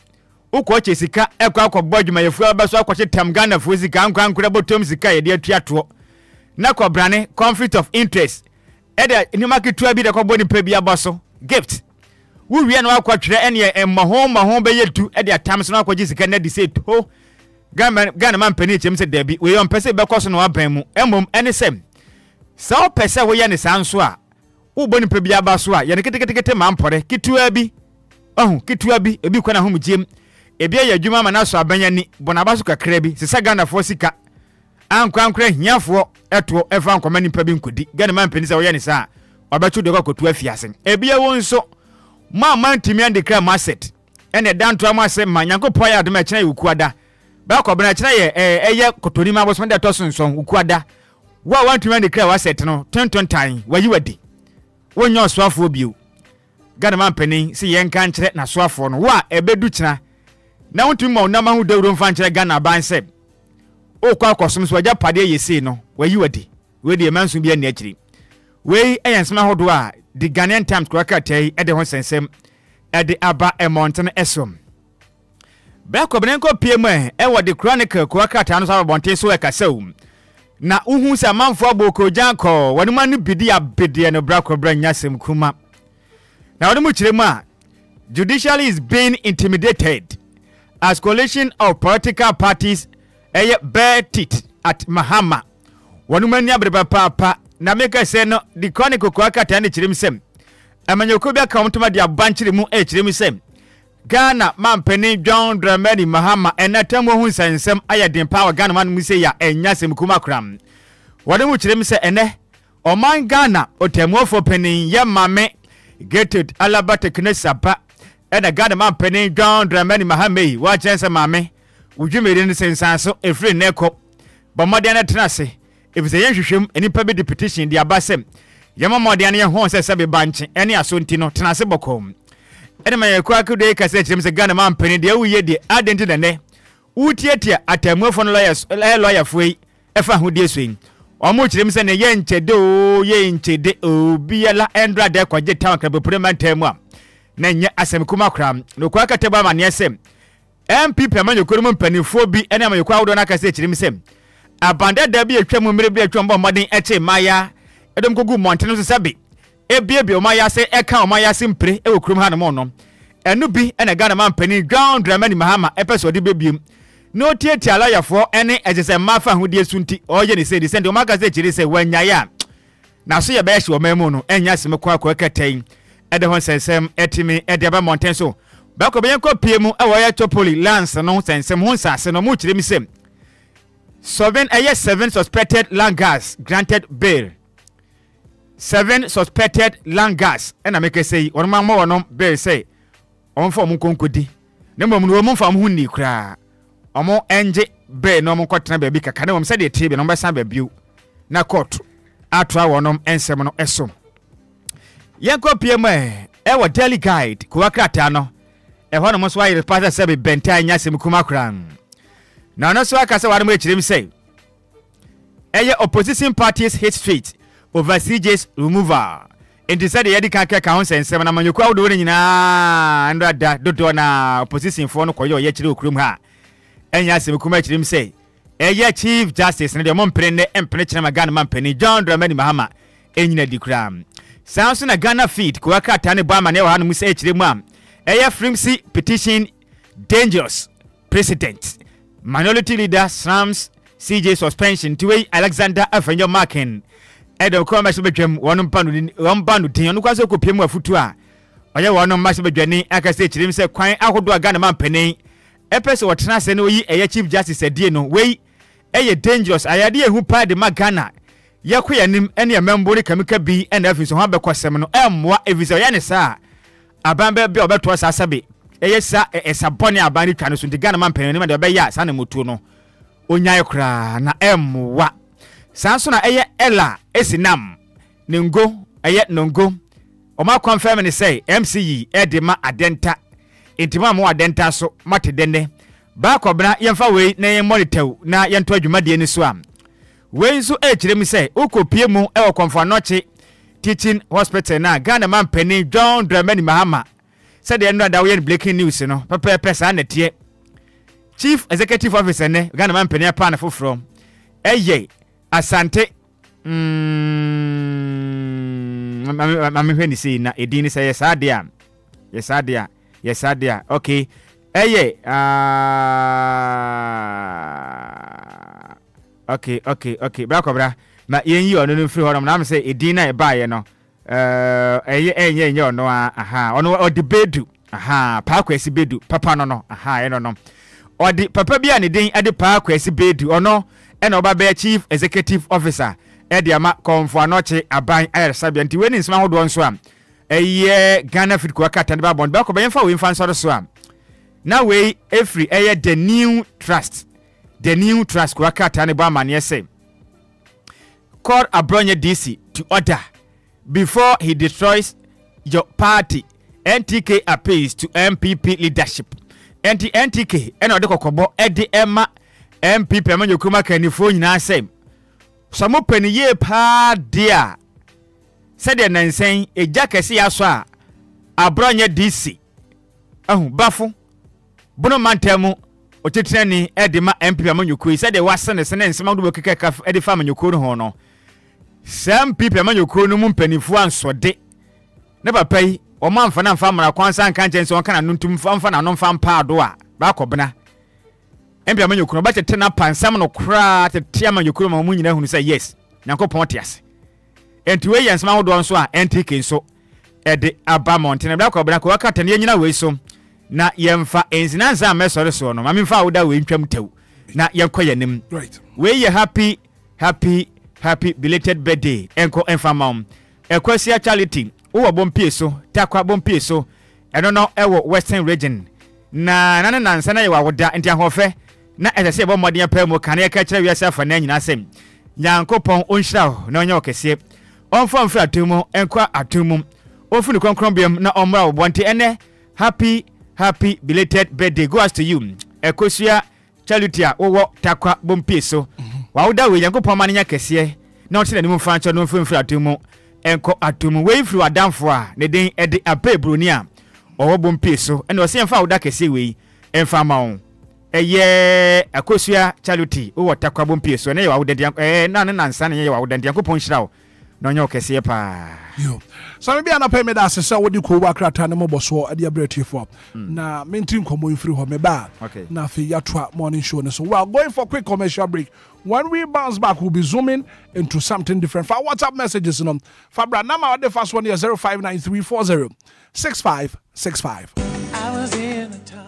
ukwo chesika ekwa akobọ adwumayefu abaso akwache tam Ghana fo sika ankwankura botom sika ye de atuato na kobrane conflict of interest ede ni maketua bi de kobọ ni pa bi abaso gift wo wie na akwatwere ene emmaho be yetu ede atam so na akwache sika na de seto Ghana man pani chem se dabi we yon pese be koso no aban mu emom ene sem sa pese wo ye ne sanso a wo bọ ni pa bi abaso a ye ne ketekete mampore kitua bi kitua bi ebi kwana ho mugiem ebia ya adwuma ma na so abanya ni bonabaso kakra bi sesa Ghana fo sika ankwankra hiafo eto efa nkoma nipa bi nkodi Ghana man pani se wo ye ne sa obetu de kokotu afiase ebia wo nso man timi ande kra asset ene danto amase ma Nyankopɔ ya adoma kyena ukuada ba ko bena kyena ye eye kotori ma boso de to sonson ukuada wa wantimi ande kra asset no tonton tan wayi wadi wonyo soafo bio Ghana man pani se ye nka nkyere na soafo no wa ebedu kyena na wontum ma onama hu dawro mfa nkyere Ghana ban se o kwa kosom so agya pade yesi no wayi wadi we de manso bia ne akiri we eyensema hodo a the Ghanaian Times kwakatai ede ho sensem ede aba mountain esom back obrenko pm wo the chronicle kwakata no so bonte so ekasau na uhu se manfo aboko janko wani manu bidi abede no bra kobra nyasem kuma na wani mu kiremu a judiciary is being intimidated as coalition of political parties bear teeth at Mahama wani mani abreba papa na meka se no the chronicle kwakata ne kirem sem amanyoko bia kawontoma dia banchire mu kirem sem Ghana man pani John Dramani Mahama enatamo hu sensem ayeden power Ghana man mu se ya enyasem kuma kram wode mu kirem se ene oman Ghana otemofo pani ye mame gated alaba teknesaba ena Ghana man pani John Dramani Mahama wa chense mame udwumere ne sensanso efre neko Bomodiana Trase, if the Yanshim, any public petition, the Abassem, Yamamodiana Horse, Sabi Bunch, any Asuntino, Trasebokom. And my quack day cassette, James a Ghanaman penny, the Oye, the Adent in the ne. Utiatia at a more from lawyers, lawyer free, Efa who dear swing. Or much them send a yenche do, yenche de Obia la Andra de Quajet Town Club, Primantemwa. Nanya Asem Kumakram, no Quackataba man, yes, MP Pamano Kurum penny 4B, and I'm a crowd on a cassette himself. Abandoned there be a tremor, maybe a trumbo money, Eche Maya, Adam Gugu Montanos Sabi. A baby o Maya say eka o Maya simpre e wo krum ha no mo no enu bi e na Ghanaman pani ground dramani mahama episode bebiem no tietia lawyer for ene ejese mafa hudie sunti oye ne say the send o magaze chiri say wanyaya na so ye be hye o memu no enya seme kwa kwa keten e de hon sensem etimi e de ba mountain so ba ko be yanko piemu e wo ye topoli lance no sensem hon sase no mu chiri mi sem 7 suspected langars granted bail 7 suspected langars and I make a say on my more no bear say on for munkodi number no from huni cra omo enje bear no mukotna baby kakane wom said the table number san baby na court atra wonom ensem no eso yanko pm e wo daily guide ko akrata no e ho no mo so ayi pastor say benta nya sem kuma kran na no so aka say wadem echirim say eye opposition parties hate street over CJ's removal. And decided the Yadika council and 7 among your crowd doing and that do na opposition for no koyo yechiru krumha. And yes, him say, a Chief Justice and the Monprene and Penechama Ghana Penny John Dramani Mahama, Enina di Cram. Sounds in a Ghana feet, Kuaka Tani Bama never had Miss H. Rimam. A Frimsy petition dangerous precedent. Minority leader slams CJ suspension to a Alexander Afenyo Markin. Edo kwa maso bedwam wono panu din no kwaso kopiem afutu a oye wono maso bedwani aka se chirim se kwan ahodo aga na mampanin epese wotena se ne oyi eye chief justice adie no wei eye dangerous ayade ehu pa de magana yakoyanim ene emembori kamika bi ena afiso ho abekosem no emmoa eviso ye ne sa abambe bi obeto sa sabe eye sa esabone abani twa no so de gana mampanin ne de obeya sa na motu no onyaye kra na emmoa sanso na eye ela esinam ningo eye nongo oma confirm ni say MCE edema adenta intima mo adenta so mate denne ba kobna yemfa we na yen monitor na yento adwumade ni so am we nso ekirem say okopie mu e wo konfo anoche teaching hospital na Ghana man pani John Dramani Mahama said the no da we breaking news no pepe sa na tie chief executive officer ne Ghana man pani apa na foforo eye Asante mami hweni si na edini say yesadia okay eye okay bra kobra ma yenyi ono no free honom na am say edina e baaye no eye enye ono aha ono odibedu aha pa kwesi bedu papa no aha eno no odi papa bia ne din ade pa kwesi bedu ono ena oba chief executive officer ediama konfo anoche aban ayresabia nti weni nsema hodo nso am eye Ghana fit ko akata ne ba bond ba ko be mfa we mfa nso so am na we every eye the new trust ko akata ne ba mane say call Abronye DC to order before he destroys your party. NTK appeals to MPP leadership NTK ena ode kokobo ede ema MPP amanyo kuma kanifo nyina asem samo paniye pa dia said the nansen eja kese yaso a Abronye DC bafo bono mantemu otetrani edema MPP amanyo ku said the wasene sene nsema do kekeka ede fa amanyo ku ho no sam MPP amanyo ku no mu panifo ansode ne papa yi o manfa na mfa mara kwansa nka nche nso kana nuntum mfa na no mfa mpa do a ba kobna empia manyokuro ba tete na pansam no kra tete amanyokuro ma mu nyina hunu say yes nyankopon tiase enti we yensma hodo nso a NTK nso ede aba mountain bra kobna ko akata ne nyina we so na yemfa enzinanza amesore so no mami mfa woda we ntwam taw na yekoyanim right we ye happy belated birthday enko enfamam ekwasia charity wo bompie so takwa bompie so eno no ewo western region na nana nansa na ye wawoda enti ahofe na ɛsɛ sɛ ɛbɔ mmɔden apɛ mu ka na yɛka kyerɛ wiase afa na nyina sɛm nyankopɔn ɔnhyira wo na ɔnyɛ wo kɛseɛ ɔmfa mfiri atom mu ɛnkɔ atom mu ɔmfiri ne kronkron biam na ɔmmra wo bɔnte ɛnɛ happy belated birthday goes to you ɛkosua charity a wowɔ takwa bompie so wawoda wei nyankopɔn ma no nya kɛseɛ na ɔte n'anim mfa nkyɛ no mfiri atom mu ɛnkɔ atom mu wei mfiri wadamfo a ne den ɛde apɛ broni a ɔwɔ bompie so ɛna ɔsɛ mfa woda kɛseɛ wei ɛmfa ma wo ɛyɛ akosua charity wowɔ takwa bompie so ɛna yɛ wawoda na ne nansa ne yɛ wawoda nyankopɔn hyira wo na ɔnyɛ wo kɛseɛ paa yo so me bia na pɛ me da sɛ wodi ko wa krata ne mobɔso ade abrɛtifo na menti nkomo mfiri hɔ me ba na fe yatoa morning show ne so we are going for quick commercial break. When we bounce back we'll be zooming into something different. For WhatsApp messages Fabra number the first one here 0593406565. I was in a town.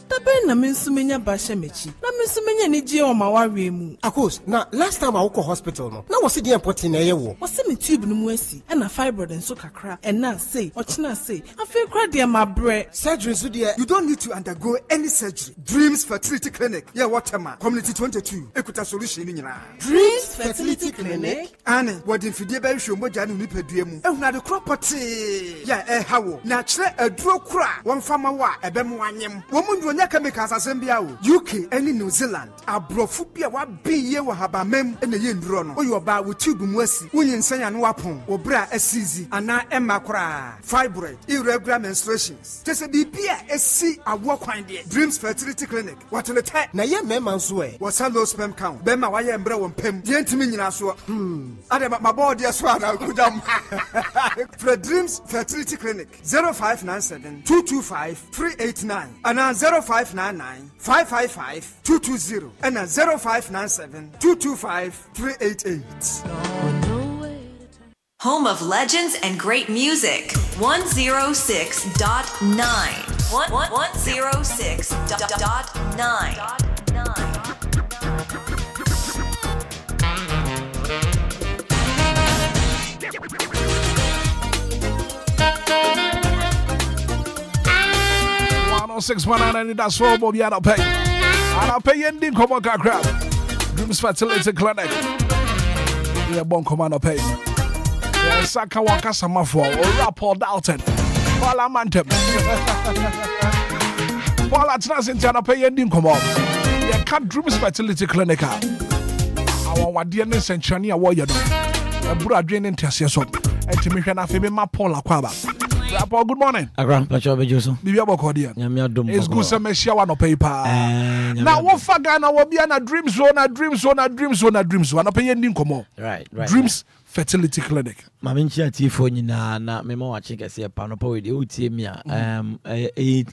Tabe na mensumenya ba shemechi. Na mensumenya ni je o ma wawe mu. Akos, na last time I went to hospital no. Na wasi di important na yewo. Wasi me tube no mu asi. E na fibroid nso kakra. E na say, ochina say. Afi kra de ma bre. Surgery so there. You don't need to undergo any surgery. Dreams Fertility Clinic. Yeah, Waterman. Community 22. Ekuta solution ni nyina. Dreams Fertility Clinic. Ane, wadi mfidie ba hwe mogya ne nipadua mu. Ehuna de property. Yeah, hawo. Na kire aduro kura. Wonfama wa ebemu anyem. Wo mu nya chemicals asembia wo UK any New Zealand abrofu bia wa biye wa habamem ene ye nduro no oyo ba wo tube mu asi wonyin sanya no wapon wo bra asizi ana emma kora fibroid irregular menstruations tese bibia esi awo kwan de Dreams Fertility Clinic watele te na ye mema nso e wo sa low sperm count be ma wa ye mbre wo mpem ye ntimi nyina so ade ma board ye so ana kudam for Dreams Fertility Clinic 0597 225 389 ana 0599-555-220 and 0597-225-388. Home of legends and great music. 106.9. 106.9. Anidaso Obia na pay. Ana pay ending komo kakra. Dreams Fertility Clinic. Yeah, bon command pay. Yeah, Saka waka samafo or rapport Dalton. Paula Mantem. Paula Tnasintiana pay ending komo. Yeah, can Dreams Fertility Clinic. Our wadiane senchani a warrior. A bra draining test so. And to me na febe ma Paula kwaba. Rapport, good morning. It's good to meet you on paper. Now, what for Ghana will be a dream zone, a dream zone, a dream zone, a dream zone. Right. Dreams Fertility Clinic. Maminchi tifoni na memo watching kasi ya panopo with the utimia.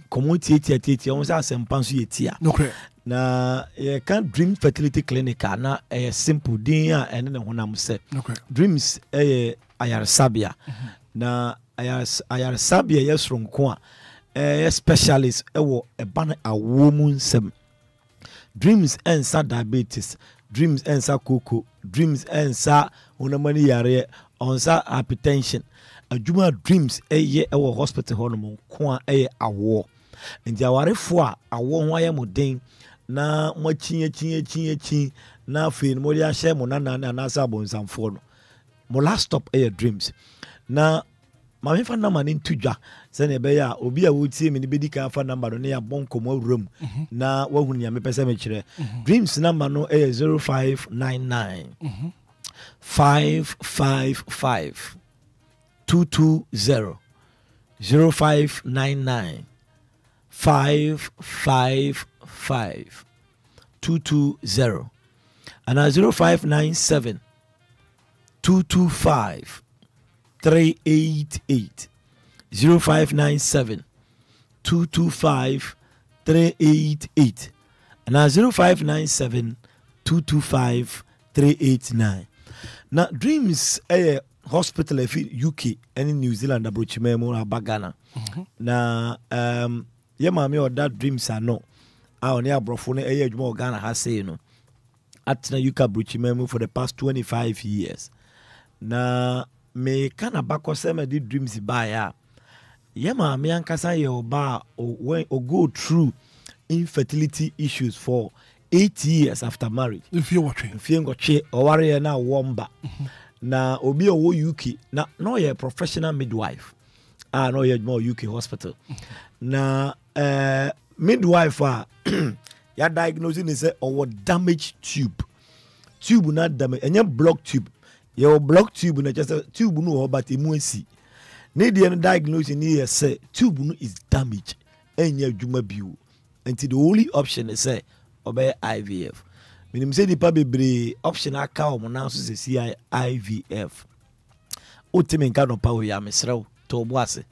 Community titi almost as sempansu yetia. Okay. Na can Dream Fertility Clinic na simple dia and then honam se. Okay. Dreams ayarsabia. Na ayarsabia yesronko a specialist ewo ebana a woman sem. Dreams ensa diabetes, dreams ensa cocoa, dreams ensa unamani yare onsa hypertension. Ajuma dreams ewo hospital hono kwa awo. Nti awarefo a awo ho ayemodin na mo chinye na fe mo ya hye mo na sa bonsamfo no. Mo last stop dreams. Na ma me fa number ni ntudwa se ne be ya obi a wotie me ne bedi kan fa number no ne ya bonkom awuram na wahunu ya me pese me kire dreams number no 0599 555 220 0599 555 220 and 0597 225 388 0597 225 388 and 0597 225 389. Now Dreams hospital UK and New Zealand abrochimemo abagana. Na ye mami or that Dreams are no. Oni abrofo ne adwuma Ghana ha say no. Atna UK abrochimemo for the past 25 years. Na me kana bako se me di Dreams ba ya yema me ankasa ye oba o go through infertility issues for 8 years after marriage. If you watching, or warrior now womba. Na obi owo UK na no ye professional midwife. No ye more UK hospital. Na midwife ya diagnosing is or damaged tube. Tube not damage. And your block tube. Your block tube na just a tube no but imuensi. Need the diagnosing here say tube no is damaged. And your juma view. Until the only option is say obey IVF. Minim say the probably option account now say see IVF. Ultimate kind of power ya mesrel to boase.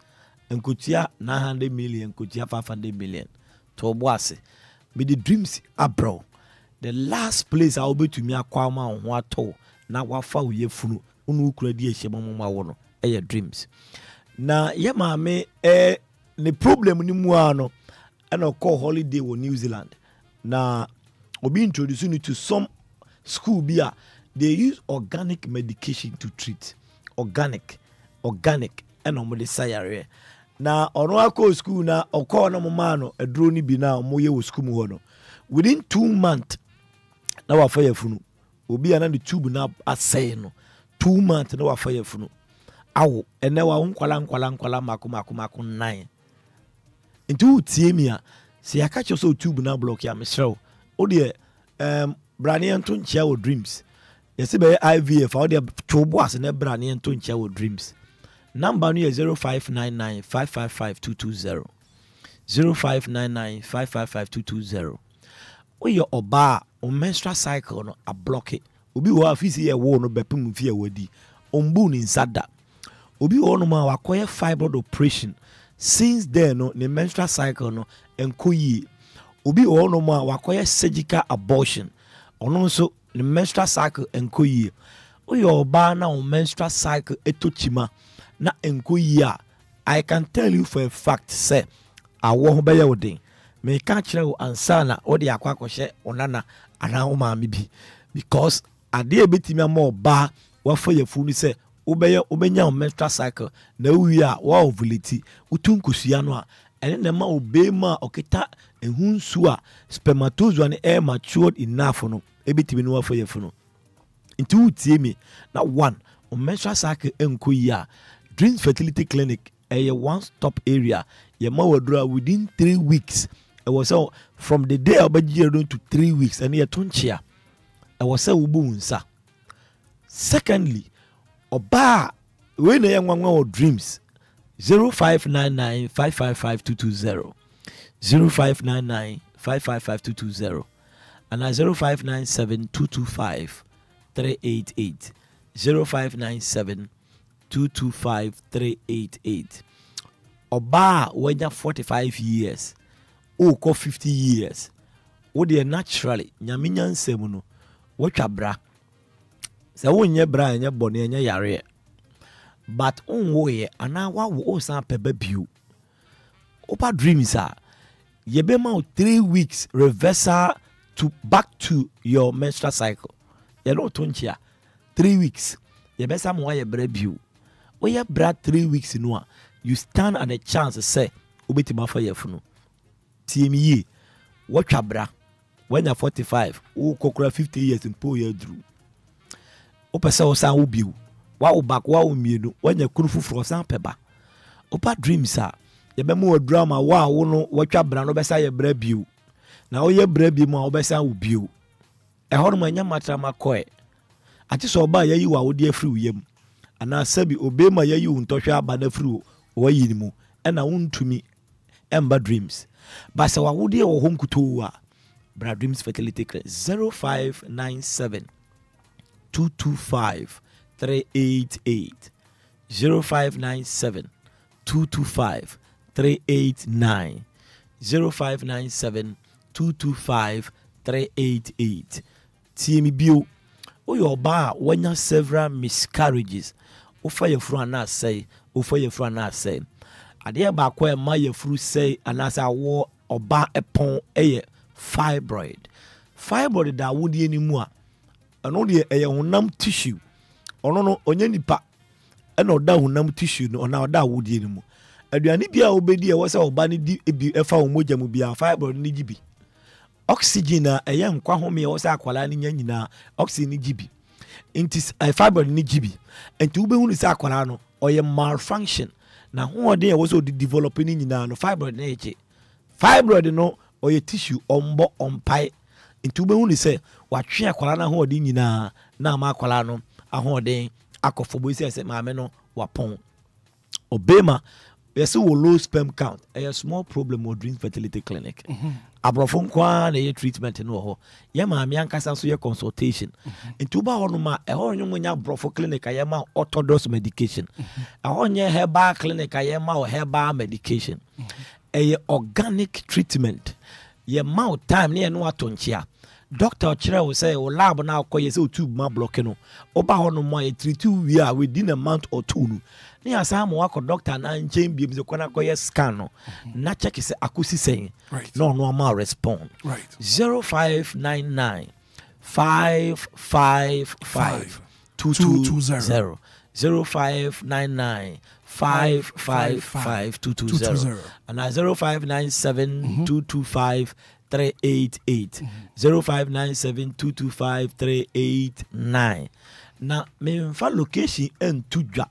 Enkutia 900 million, kutia 500 million. To boase. But the dreams are bro. The last place I will be to me akwama on what to na wafa we funu unu kredi e shema mama wono e dreams. Na ye maame the problem ni mu ano and a call holiday in New Zealand. Now, we'll be introducing you to some school beer. They use organic medication to treat. Organic, and on the side. Now, on our school now, or call no mano, a drone be now, moye school mono. Within 2 months, now our fire funu. Will be another tube now as saying 2 months, now our fire funu. Ow, and now our kwalang maku 9. Into Tiemia, see, I catch your so tube now block ya, Miss Row. Oh, dear, Branian Tun Chow dreams. Yes, by IVF, all the Chobwas and Branian Tun Chow dreams. Number near 0599 555 220. 0599 555 220. Oh, your oba on menstrual cycle no a block it. Ubi wa fisi ya wo no bepum fia wadi. Ombun in sada. Ubi ono ma wakoye fibroid operation. Since then, no, the menstrual cycle no enkoyi. Obi ono ma wakoye surgical abortion. Ono so the menstrual cycle enkoyi. Oyo oba na on menstrual cycle etochima na enkoyi a. I can tell you for a fact, say, awo ho beye odin. Me ka kire wo ansa na odi akwa akɔhye onana ana wo ma bi because ade ebetimi ama oba wafa yafu ni say obenya menstrual cycle na wi a wa ovulate utunkusua no a ene na ma obema okita ehunsu a spermatozoa ne air matured enough no ebetimi no wafa yafu no nti utie mi na one o menstrual cycle enkoyi a Dreams Fertility Clinic a one-stop area. Yema wadra within 3 weeks. It was from the day of to 3 weeks, and ye tunchia. I was a ubunsa. Secondly, oba when a young one dreams 0599 555 220 0599 555 220 and 0597 225 388 0597 225 388. Oba when you're 45 years, oh, 50 years, oh, they naturally, Yaminyan Semuno, what a bra. So when you're bra and you're bonny and you're but on way, and now what was up a baby? Opa dreams are ye be out 3 weeks reversal to back to your menstrual cycle. You know, 20 3 weeks. Ye be some way a baby. Oh, you bra 3 weeks in one. You stand at a chance to say, Ubiti Mafa Yafunu. TME, what bra? When you're 45, who could 50 years in poor year drew. Opa saw San Ubu. Wow, back, wow, me, when you're Kurufu for San Peba. Opa dreams are. You be more drama, wow, no, what bra, no besa ye brebu. Now ye brebu, ma obesa ubu. A hormone matra macoy. I just saw by you are dear free yem. And I said, Obema ya you untosha bana fru or yinimu, and I want to me Ember Dreams. But so I would or home kutua Bra Dreams Fertility 0597 225 388 0597 225 389 0597 225 388 TMBO. Oh, your bar when you several miscarriages. Offer your friend and say, offer your friend and say. I dear back where my fruit say, and as I wore or bar upon a fibroid. Fibroid that would be anymore. And only a numb tissue. Or no, on any part. And no down numb tissue, no, now that would be anymore. And the Anibia obedi was our banny if you ever moja will be a fibroid in the GB. oxygen a ɛyɛ nkwa home ɛwɔ sɛ akwala no nya nyinaa oxygen ni gibi nti fibroid ni gibi nti wobɛhu ne sɛ akwala no ɔyɛ malfunction na hoɔden ɛwɔ sɛ ɔde develop ni nyinaa no fibroid na yɛkye fibroid no ɔyɛ tissue ɔmbɔ ɔmpae nti wobɛhu ne sɛ watwe akwala no ahoɔden nyinaa na ama akwala no ahoɔden akɔfo bo sɛ maame no wapɔn obema yɛsɛ wɔ low sperm count a small problem with dream fertility clinic abrɔfo nkoa na yɛ treatment no wɔ hɔ yɛ maame ankasa nso yɛ consultation nti woba hɔ no ma ɛhɔ nyɛ mo nya abrɔfo clinic a yɛ ma orthodox medication ɛhɔ nyɛ herbal clinic a yɛ ma herbal medication ɛyɛ organic treatment yɛ ma time ne yɛ no ato nkyea doctor kyerɛ wo sɛ wo lab na akɔ yɛ sɛ o tube ma block no woba hɔ no ma yɛ treat we are within a month or two no ne asa mo akɔ doctor na nkyɛn bi sɛ kɔna kɔ yɛ scan no na check sɛ akosi sɛn no no ama respond 0599 555 220 0599 555 220 and 0597 225 388 0597 225 389 na memfa location and tudwa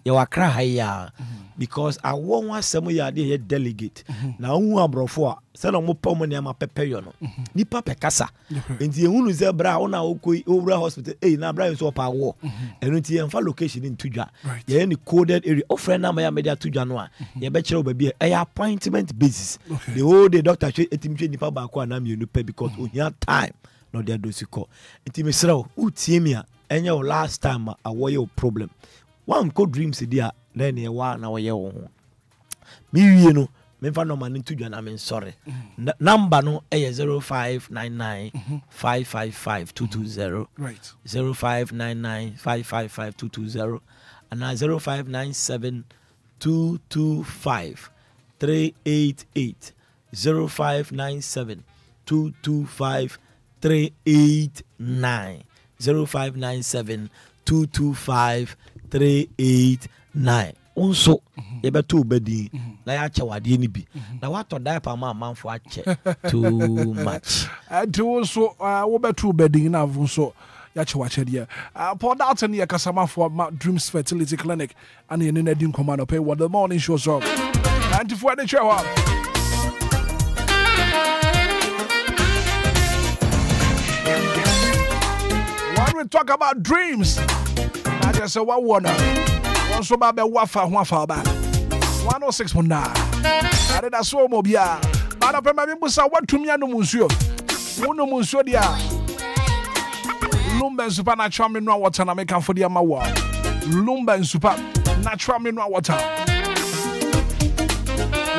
ya wakra haya because I want one some ya dey delegate na hu abrofo a se na mo pom ne ma pepeyo no nipa pekasa enti ehunu ze bra wo na okoi owura hospital na bra so pa wo enu nti emfa location in tudwa ya any coded area ofre na ma ya media tudwa no a ye be kire obabi e appointment basis the whole day doctor etimtwe nipa ba ko na mienu pe because ohia time no dey do siko enti mesra wo utie mi a enye wo last time a wo ye problem one co dreams dia then e wa na wo ye wo ho mi wie no me fa no man tudwa na me sorry number no e 0599 555 220 right 0599 555 220 and 0597 225 388 0597 225 389 0597 225 389 unso yebeto bedi na ya che wade ni bi na wato diaper ma manfo ache too much ati unso wo beto bedi na unso ya che wache dia for that and ya kasama for dreams fertility clinic and ye na din command pay what the morning show so 94 the show up. When we talk about dreams, I just say what one. One so bad wafa one far back. 106.9. Anidaso Obia. But I remember what to me no monsieur. Uno monsieur dia. Lumba supernatural mineral water na make for the amawa. Lumba supernatural mineral water.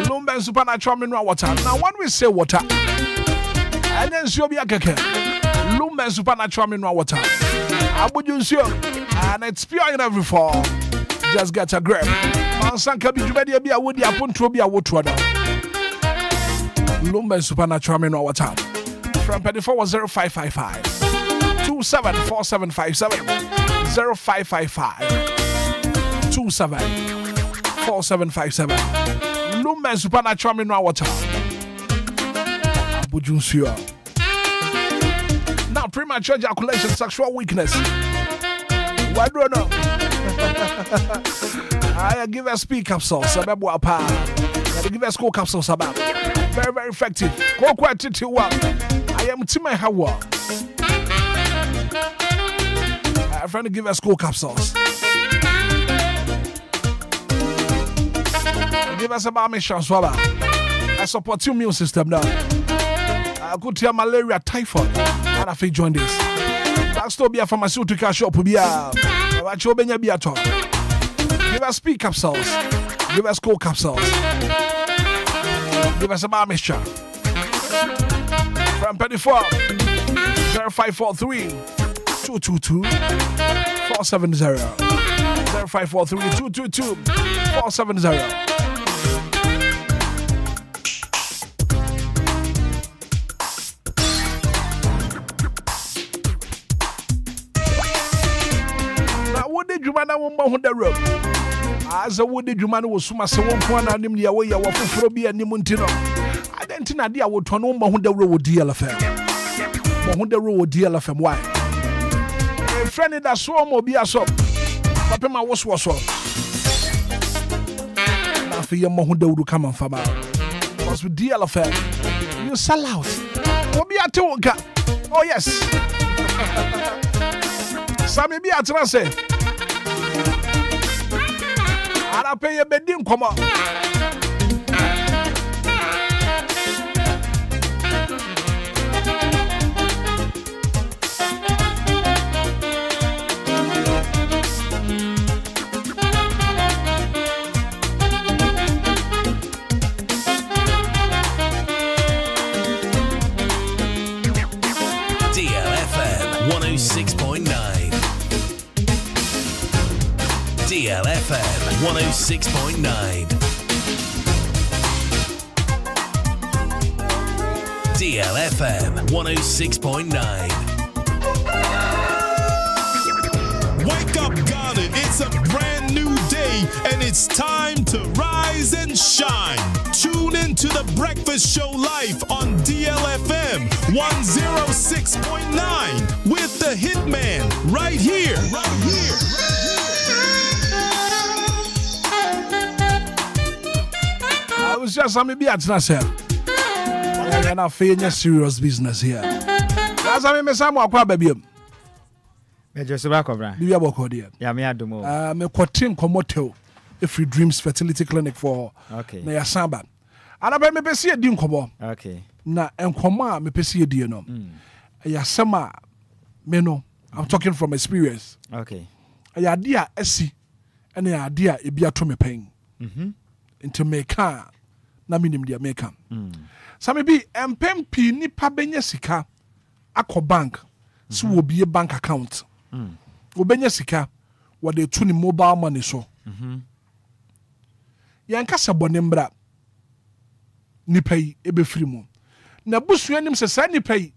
Lumba supernatural mineral water. Now when we say water, and then Siobia keke. Lumba supernatural mineral water. Abujuncio, and it's pure in every form. Just get a grip. Mansanka be ready be a woody upon Trobia water. Lumba supernatural mineral water. From 24 was 0555 274757 0555 274757 Lumba supernatural mineral water. Abujuncio. Now, premature ejaculation, sexual weakness. Why do you know? I give a speak capsules. I give a school capsules about. Very, very effective. Go quite to work. I am Timmy Hawa. I'm trying to give a school capsules. Give us about mission swallow. I support your immune system now. I could tell malaria, typhoid, and I feel join this. That's to be a pharmaceutical shop. Be a give us speak capsules. Give us cold capsules. Give us a bar mixture. From 24 0543 222 470 0543 222 470. Jumana wumba hunda room. As a woody Jumana was suma so one point and him the away of Frobia and Nimuntino. I Then I dear would turn on Mahunda Road DLFM. Mahunda Road DLFM. Why? A friend that saw Obia so. Papa ma was up. Now for your Mahunda would come and fama. Because with DLFM, you sell out. Obia Toga. Oh yes. Sammy be at say. I'll pay a bedding come on. DLFM 106.9. DLFM 106.9. DLFM 106.9. Wake up, Ghana. It's a brand new day, and it's time to rise and shine. Tune in to the Breakfast Show live on DLFM 106.9 with the Hitman right here. I was just maybe at myself. And I feel serious business here. As I mean, some of our baby. Just back over. You have a code here. Yeah, me do more. Me quoting Komoto, if you dreams fertility clinic for na ya samba. And I me pesi e di nkomo. Okay. Na enkoma me pesi e di no. Ya sama me no. I'm talking from experience. Okay. Ya dia esi ene ya dia e bia to me pen. Into me ka na minim dia me ka. Some be empem pi nipa benya sika akọ bank. So will be a bank account. Obenya sika what they tune mobile money so. Yanka sabonembra ni pay ebe free mo. Na busu anim se sa ni pay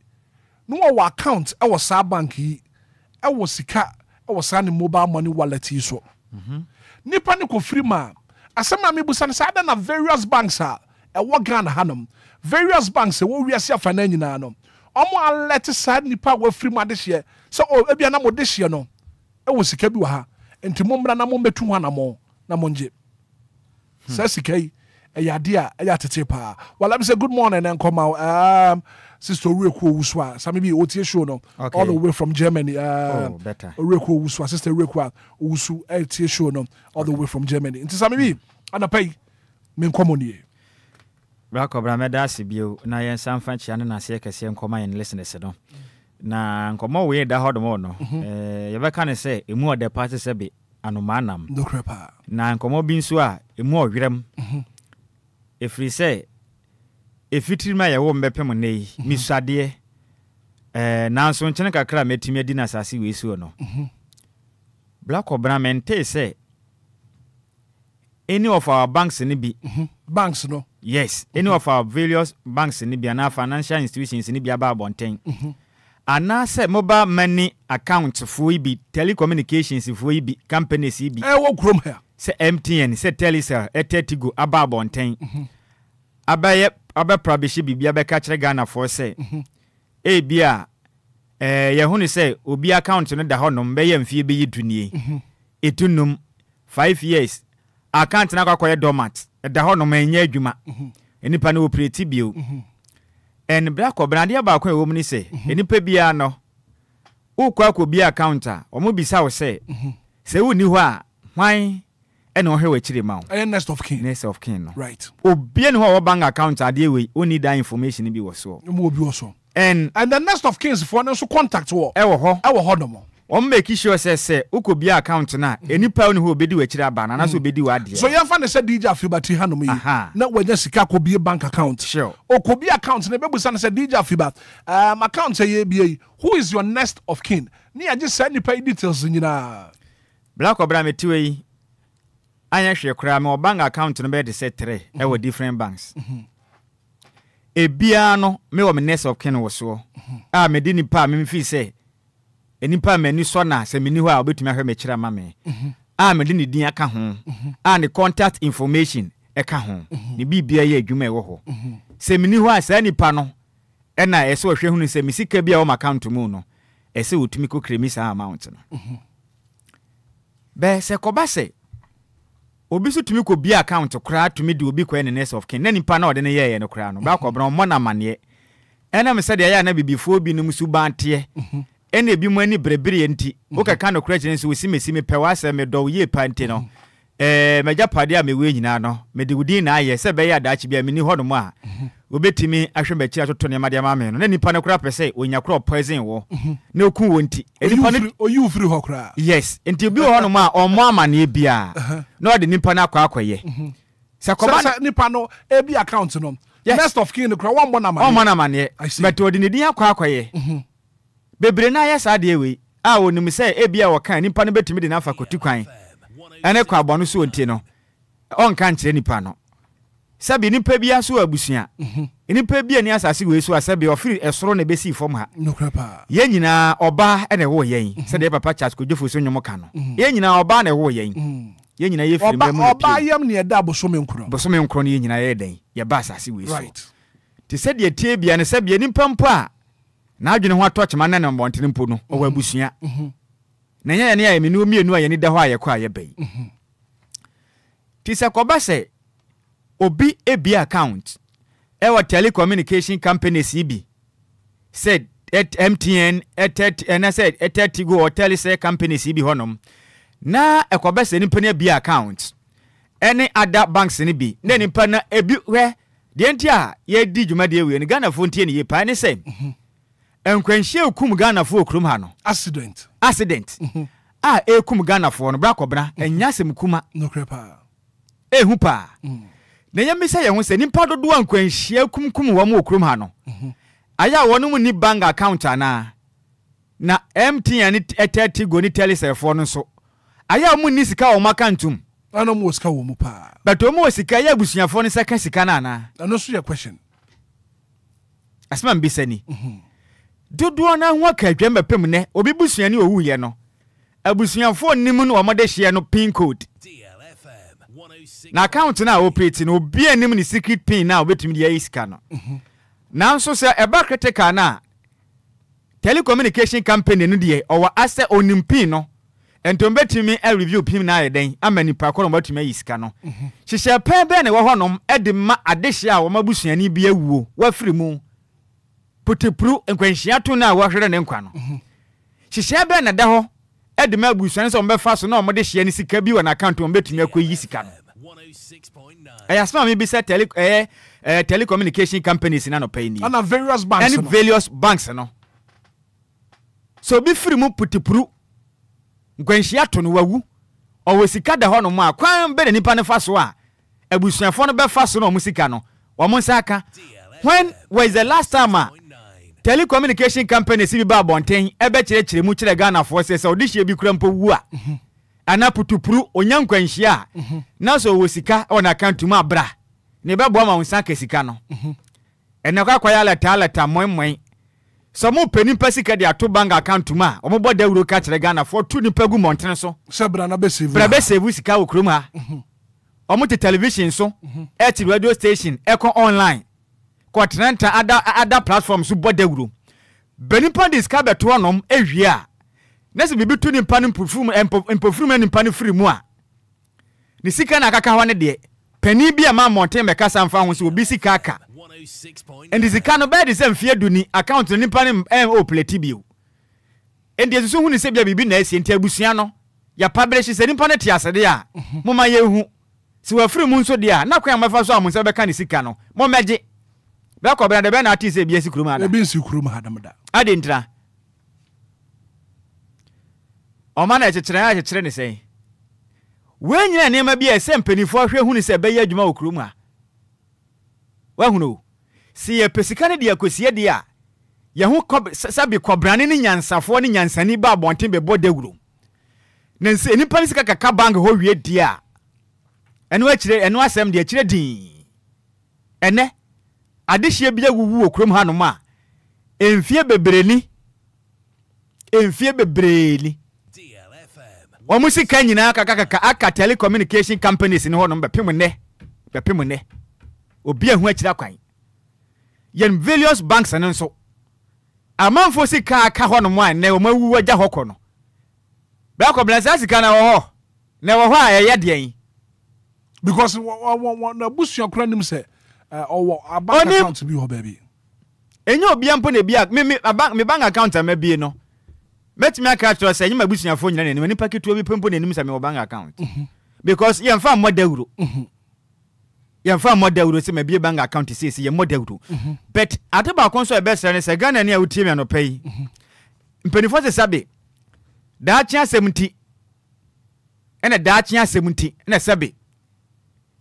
no wa account e wo sa bank yi e wo sika e wo sa ni mobile money wallet yi so. Nipa ni ko free ma asema me busa sa da na various banks e wo Ghana hanom. Various banks e wo wiase afa na nyina no. Omo alert sad nipa wa free ma this year. So ebia na mo this year no. E wo sika bi wa ha. Enti mo mbra na mo metu ho na mo nje. Sa sika yi e ya dia e ya tete pa. Well, let me say good morning and come out. Sister Reku Uswa. Some be OTA show no. Okay. All the way from Germany. Better. Reku Uswa. Sister Reku Usu OTA show no. All the way from Germany. Enti some be anapay men komoni. Brako brameda sibio na yen sanfa chia na se kese nkoma yen listeners no na nkoma we da hodo no ye beka ne se emu ode party se be anomanam dokrepa na nkoma bi nso a emu owirem efri se efitiri ma ye wo mbepem nei misade na nso nkyene kakra metimi adi na sase we suo no Brako bramenta se any of our banks ni bi banks no. Yes, any of our various banks in Libya, financial institutions in Libya, Bontain. And now, say mobile money accounts for be telecommunications if we be companies. Be walk room here. Say MTN, say Telecel, Etetigo, Abba Bontain. Abba Probishi be a catch Ghana for say. Bia, Yahuni say, Obia account on the Honum, Bay and Phoebe Dunie. Etunum 5 years. I can't now acquire dormant. The honor may nye juma. Any pano pretty bill. And black or brandy about a woman say, any pebiano. O quack be a counter, or maybe so say. Say, who knew why? And on her way chili mount. Nest of kin. Nest of kin. Right. O bien ho bank account are dear we only that information be was so. And the nest of kins for no so contact war. Our hodom. Make sure say uko be account na any pound who be do a chira ban and so be do ad. So you find said DJ Fiba Tihano me. Not when just could be a bank account. Sure. Or could be account and the son said DJ Fiba. Account say ABA. Who is your next of kin? Near just send you pay details in your Black or Bram 2 I actually cry more bank account in bed set 3 were different banks. A biano me or my next of kin was so. Me didn't pa me fee say. Eni pa mani so na se meni ho a obetumi ahwe mechira mame me de ne din aka ho ne contact information eka ho ne bibia ye adwuma e wo ho se mini ho asa nipa no ena ese ohwe hu se misika bia o account mu no ese otumi ko kremi sa amount no be se ko ba se obi so tumi ko bia account kra tumi de obi ko next of kin na nipa na ode ne ye no kra no ba ko bra mo na mane ena me se de ya na bibifo bi no musu bante ena ebi mu ani brebere enti o ka kan no kra kyen so osimesi me pe wa se me do ye pante no meja pade a mewe nyina no me de wudi na aye se be ya daachi bia meni hono mu a obetimi ahwe mechi atoto ne made ama me no na nipa ne kra pese onya kra poison wo na oku wo nti nipa ne oyu free ho kra yes enti obi hono mu a omo amane bia na ode nipa na akwaye se koba nipa no ebi account no next of kin kra one bona amane but ode ne din akwaye bebre na aye sa de ewe a onim se ebia wo kan nipa ne betimi de na afa kotu kwan ene kwa bonu so nti no on kan kire nipa no sabi nipa bia so abusua nipa bia ni asase we so asabi ofiri esoro na besi fom ha no krapa ye nyina oba ene wo yen se de papa chat ko jofo so nyomo ka no ye nyina oba na wo yen ye nyina ye firi memu oba yam ne da bosome nkro ne ye nyina ye den ye ba asase we so ti se de tie bia ne sabi nipa mpo a na adwene ho atochema na mbonten mpo no o wa abusua na nya ne ya menu mienu a ye ni da ho aye kwa aye bai ti se ko ba se obi ebi account ewa telecommunication companies ibi said at MTN and I said at Tigo or Telecom companies ibi honom na ekoba se ni pene bi account any other banks ni bi na ni pa na ebi we de ntia ye di dwuma de we ni Ghana fo ntie ni ye pa ni se enkwanhie okum Ghana fo okrum ha no accident a ekum Ghana fo no bra kobra enya sem kuma no krepa ehu pa na yamisa ye ho se nipa dodo ankwanhia kumkum wo mo okrum ha no aya wonu mu ni bank account ana na MTN ni etati go ni telesefo no so aya mu ni sika wo makantum ana mu sika wo mu pa but o mu sika ya busuafo ni saka sika na ana no so your question asma mbisani dodo na ho ka dwemba pem ne obi busuani owu ye no abusuafo nim no omode hye no pin code na account na operate no obi anim ni secret pin na obetumi ya iska no na nso se eba critical na telecommunication company no de owa ase onim pin no entom betumi a review pin na yeden amani pa ko no betumi iska no hihye pe be ne wo honom ede ma adehye a wo mabusuani bi awuo wa firi mu potepru enkwanhia to na wo hwere ne nkwa no hihye be na da ho ede ma abusuani so mbefa so na omode hye ni sika bi wa na account wo betumi akoyi sika no asma me be set telecommunication companies na no pay ni and various banks and various banks no so be free mu putipuru nkwanhia to no wawu o sika da ho no mu akwan be nipa ne fa so a abusuafo no be fa so no mu sika no wo mu saka when was the last time telecommunication companies bi ba bonten e be kire mu kire Ghana for say odihie bi kura mpo wu a ana putupuru onyankwanhia na so wo sika on account mu abra ne be bo ma wonsa ka sika no ena kwa ya leta moimoi so mo pani pasika de ato bank account mu a omo boda euro ka kire Ghana for tu ni pagu monten so sebra na be save sika wo krom ha omo te television so et radio station eko online ko trenta other platforms so boda euro benipa diska beto onom ehwia nese bibi tu ni panu impofrum ni panu free mu a ni sika na kaka ho ne de pani bia ma monten me kasa mfa ho so obi sika aka and sika no be de se mfie duni account ni panu o pleti bio and de so hu ni se bia bibi na esi enti abusua no ya publish se ni panu ti asede a mo ma ye hu si wa free mu nso de a na kwan mafa so amun se be ka ni sika no mo meje be ko be na de be na ati se bia sikuru ma da e bi sikuru ma da mada ade ntra o ma na chekere ne sei we nyina ne ma bia se mpanifo ahwe hu ni se be ya adwuma okrum a wa hu no si ye pesika ne de akosie de a ye hu sabi kobrane ne nyansafo ne nyansani ba bonten be bodaguro na nse nipa ne sika kaka bank ho wie de a eno akire eno asem de akire din ene adehye bia wuwu okrum ha no ma emfie bebreni o musika nyina aka telecommunication companies ni ho no bepem ne obi ahu akira kwan yen various banks and so amanfo sika ka ho no mo an na o mawu agya hɔ kɔ no ba ko blasa sika na wo hɔ na wo hɔ a ye de because na busu akra nim say or a bank account to be ho baby enyo obi ampo na bia me bank account am bia no metimi aka tro say nyima busuafo nyina ne nipa keto bi pempo na nim say me bank account because ye mfa mo dawuro ye mfa mo dawuro say me bia bank account say ye mo dawuro but ateba kon so e be sere say Ghana ne a wutie me no pay mpenifo se sabe da chia 70 ene da chia 70 na sabe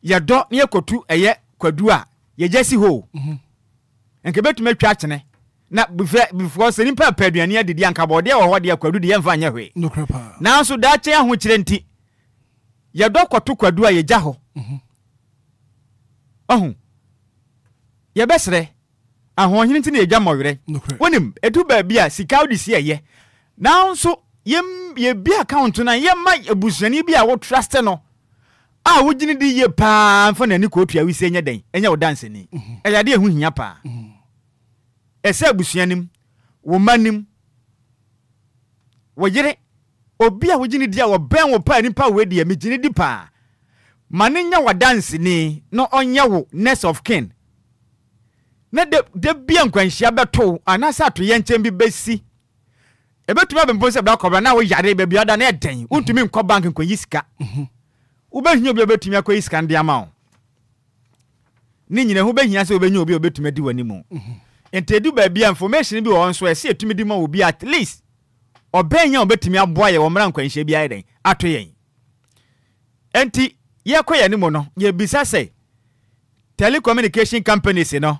ye do ne ekotu eye kwadu a ye jesi ho enke betu atwa kyene na before se nipa paduane adidi anka bode wo ho de akwadu de yemfa anya hwe no krepa na so da kye ho kyere nti ye do kwoto kwadu a ye gya ho ye besre ahohene nti na ye gya mowere wonim edu ba bia sika odi si eye na so ye bi account na ye ma ebusuani bi a wo trust no a wogini di ye pa mfa na ni ko tua wisi enya den enya wo dance ni eya de ehu hia pa ese abusuanim wo manim wo yire obi a wogini di a wo ben wo pa ni pa we di me gini di pa mane nya wo dance ni no onya wo next of kin na de bia nkwanhia beto anasa to ye nkyem bi besi ebetuma bempo se bla kobra na wo yare be bia da na eden untumi nkọ bank nkwanyi sika ubehia obi obetumi akoyi sika ndi ama o ni nyina hu behia se obehia obi obetumi di wani mu entedu ba bia information bi wo nso ese etumi di ma obi at least obehia obetumi aboa ye wo mra nkwanhia bia eden ato yen enti ye koye ni mu no ye bisa se telecommunication companies no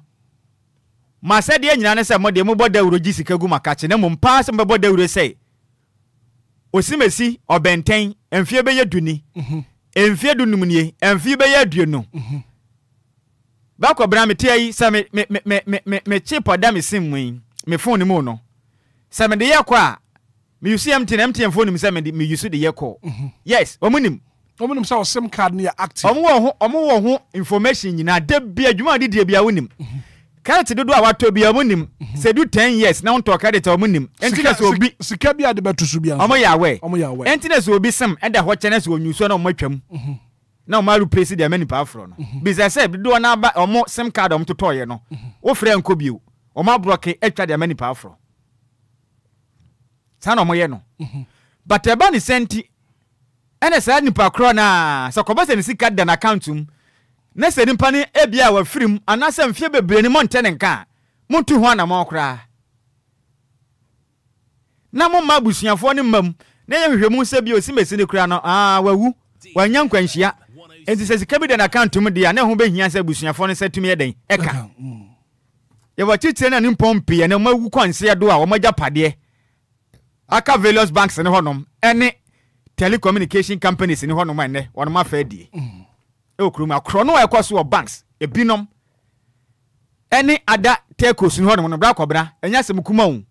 ma se de nyina ne se mo de mo boda euro gi sika gu makache na mo mpa se mo boda euro se osimesi obenten emfie be ye duni emfie dunum nie emfie be ye aduonu ba ko bra me tie yi se me chip oda me sim wi me phone mu no se me de ye ko a me use MTN phone me se me use de ye ko yes omunim say sim card near active omo ho information nyina de bia adwuma de bia wonim credit dodo a wato bia wonim se do 10 years na unto credit omunim entina so obi sika bia de betusu bia omo ya we entina so obi sim enda ho chene so onyuso na omo twam na omo replace de many pa afro no business dodo na ba omo sim card omo totoye no wo frɛ nko bio omo block etwa de many pa afro sana omo ye no but eba ni senti ene sa nipa kro na so kobase ni sika da na accountum na se nipa ni ebia wa firim anase mfie bebre ni montene nka muntu ho na mo kra na mo ma busuafo ni mam na ye hwehwemu se bia osimesi ni kra no wawu wanya nkwanhia enti se sika bi da na accountum dia na ho behia se busuafo ni se tumi eden eka ye wa titire na ni pompi na mawu kwanse do a wo magya pade aka various banks ni honom ene telecommunication companies ni honom ene wono ma fa die okruma krono ekoso banks ebinom ene ada telcos ni honom no bra kobra enya semkuma wu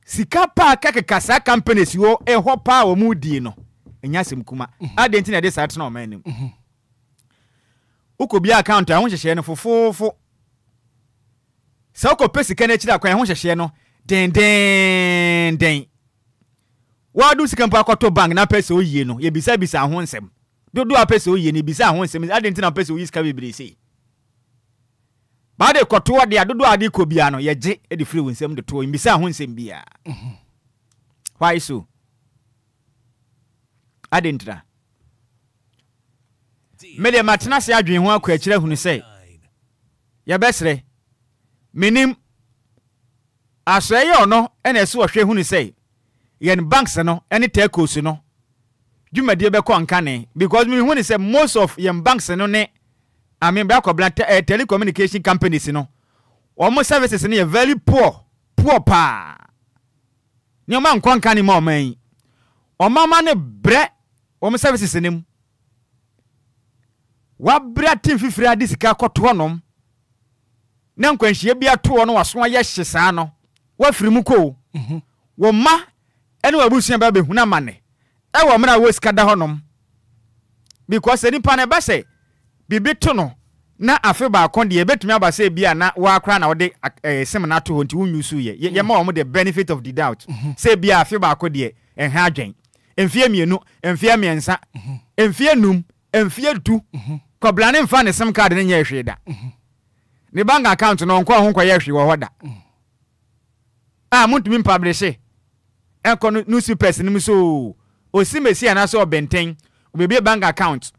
sika pa kakekasa companies wo eho pa wo mu die no enya semkuma adenti na de sa tena o manim ukobi account a ho hyehye no fofofo sa uko sika na chira kwa ho hyehye no den wadu sika mpa akoto bank na pese oyie no ye bisa ho nsem dodo apese oyie ni bisa ho nsem adenti na pese oyie sika bebre sei ba de koto de dodo ade ko bia no ye je e de free nsem de to bisa ho nsem bia why so adentra mede matena se adwen ho akwa akira hunu sei ye besre minim asreye ono ene se wo hwe hunu sei yen banks no any telcos no dwumadie be ko nkane because me hunu say most of yen banks no ne I mean bra ko telecommunication companies no almost services no very poor pa ni ma nko nkane ma o man o mama ne bre o services nim wa bra tin fifira disika koto nom na nkwanhie bia to no waso aye hyesa no wa firimu ko wo ma ene wabusia ba behuna mane e wo mra wo skada honom because eni pa na ba se bibi to no na afe ba kon de betumi aba say bia na wa akra na wode sim na to nti wunyu su ye ma wo the benefit of the doubt say bia afe ba ko de enha adwen emfie mienu emfie miensa emfie num emfie du ko blane mfa ne sim card ne nya ehwe da ne bank account no nko ho nkoye ehwe wo hoda muntumi publish enko newspapers nim so osimesi ana so obenten obebe bank account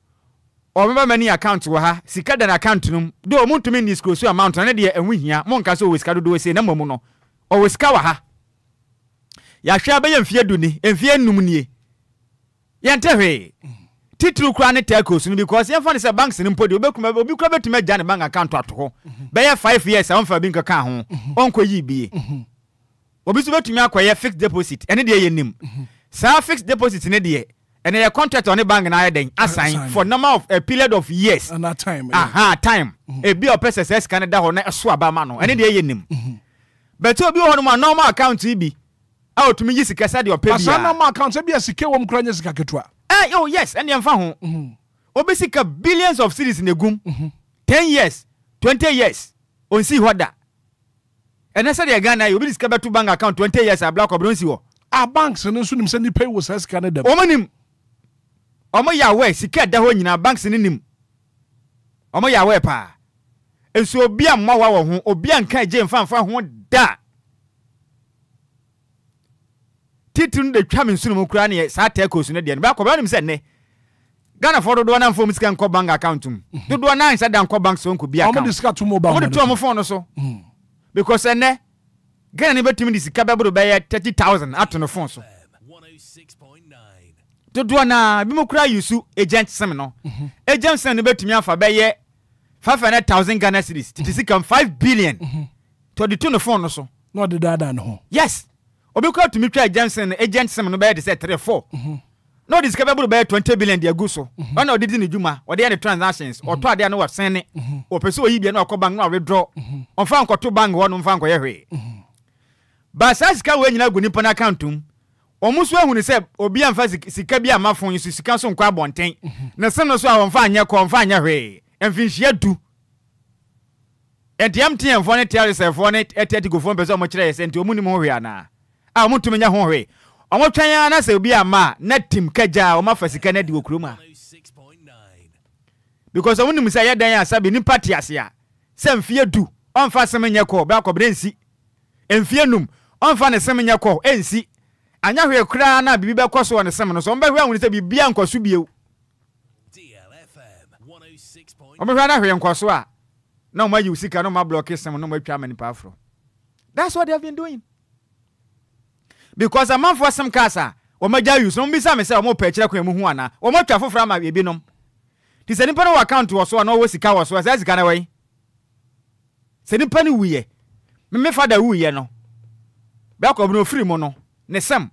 remember many accounts wo ha sika dan account num do muntumi disclose amount na de enwu hia monka so we sika do se na mamu no o we sika wa ha ya hwe abaye mfie du ni mfie num nie yente hwe titulu kura ne telcos no because yemfa ne se banks ni mpodi obi kura betuma gya ne bank account ato ho be ye 5 years amfa bi nka ho onko yi bie obi so betumi akoye fixed deposit ene de ye nim sa fixed deposit ne de and a contract on the bank na den assign for number of a period of years and that time time e bi o PSS Canada ho na so aba ma no ene de ye nim but obi ho no ma normal account bi a otumi yi sika sa de o pe bi asa normal account e bi sika wo mkranya sika ketwa oh yes and yemfa ho obi sika billions of cedis in egum 10 years 20 years on see hoda and say de Ghana obi sika betu bank account 20 years a black obron si wo banks no so nim say ni pay wo sa sika ne dem omanim omo ya we sika da ho nyina banks ni nim omo ya we pa enso obi amma wa wo ho obi anka je mfa ho da titun de twa mensunu mo kura ne sa telcos no de ba ko ba nim se ne Ghana for do na mfom sika nko bank account do na nsa da nko bank so nko bi account omo de sika to mobile omo de to mo phone no so because ene Ghana ni betimi de sika bebro be 30,000 ato no phone so do na bi mo kura yusu agent sem no agent sem no betumi afa be ye 500,000 Ghana cedis titisika 5 billion to the to no phone no so no de dada no yes obi kura tumi twa agent sem no be de say 3-4 no this capable be 20 billion de aguso ona odidi ni juma ode ya the transactions oto ade na wa sene o pese oyi bia na okobank na withdraw onfa nkoto bank wo no mfa nkoye hwe ba sasika we nyina gu nipa na accountum omuso ehunu se obi amfa sika bia amafon yisu sika so nkwa abonten na sene so a onfa anya ko onfa anya hwe emfinhia du entiamtien fo ne tell se fo ne eteti go fo pese o mo kire se enti omuni mo hwe ana a omutumenya ho hwe omo twan na se obi ama na tim kaja o mafasika na di okroma because omo nim se ya dan asabe ni party ase a se mfie du onfa semenya ko ba ko brensi emfie num onfa ne semenya ko ensi anya hwe kra na bibi be koso ne sem no so mba hwe ahun se bibia nkoso biew DLFM 106.9 omo hwe na hwe nkoso a na o ma yi usika no ma block sem no ma twa mani pa afro. That's what they have been doing. Because a man for some casa, or my use no be some say more picture Kuana, or more careful from my binum. Tis any penny account was so, and always the cow was as gone away. Send penny we, me father who ye no. Back of no free mono, ne some.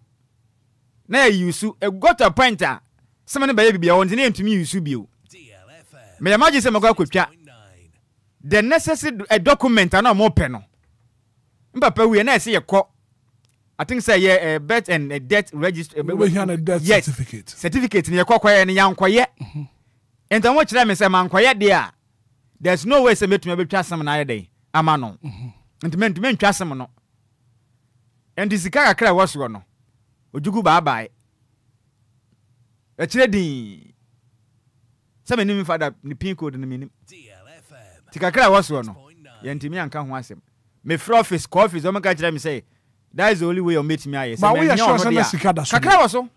Nay, you su a got a painter. Some baby be on the name to me, you subu. May I imagine some of chat. The necessary a document and no more penal. Papa, we and see a call. I think say yeah, birth and death register. We have a death certificate. Certificate in your kwakwa and young quiet. And then watch them say man quiet there. There's no way to make me trust some another day. Amano. And to men trust some no. And this car cry was one. Ojugu bye bye. A trading. Some name for the pin code in the minute. DLFM. Tikakra was one. Yentimi and can once him. Me office coffee, so catch them say. That is the only way you meet me. I but we are sure some Sikada. Kakra was so.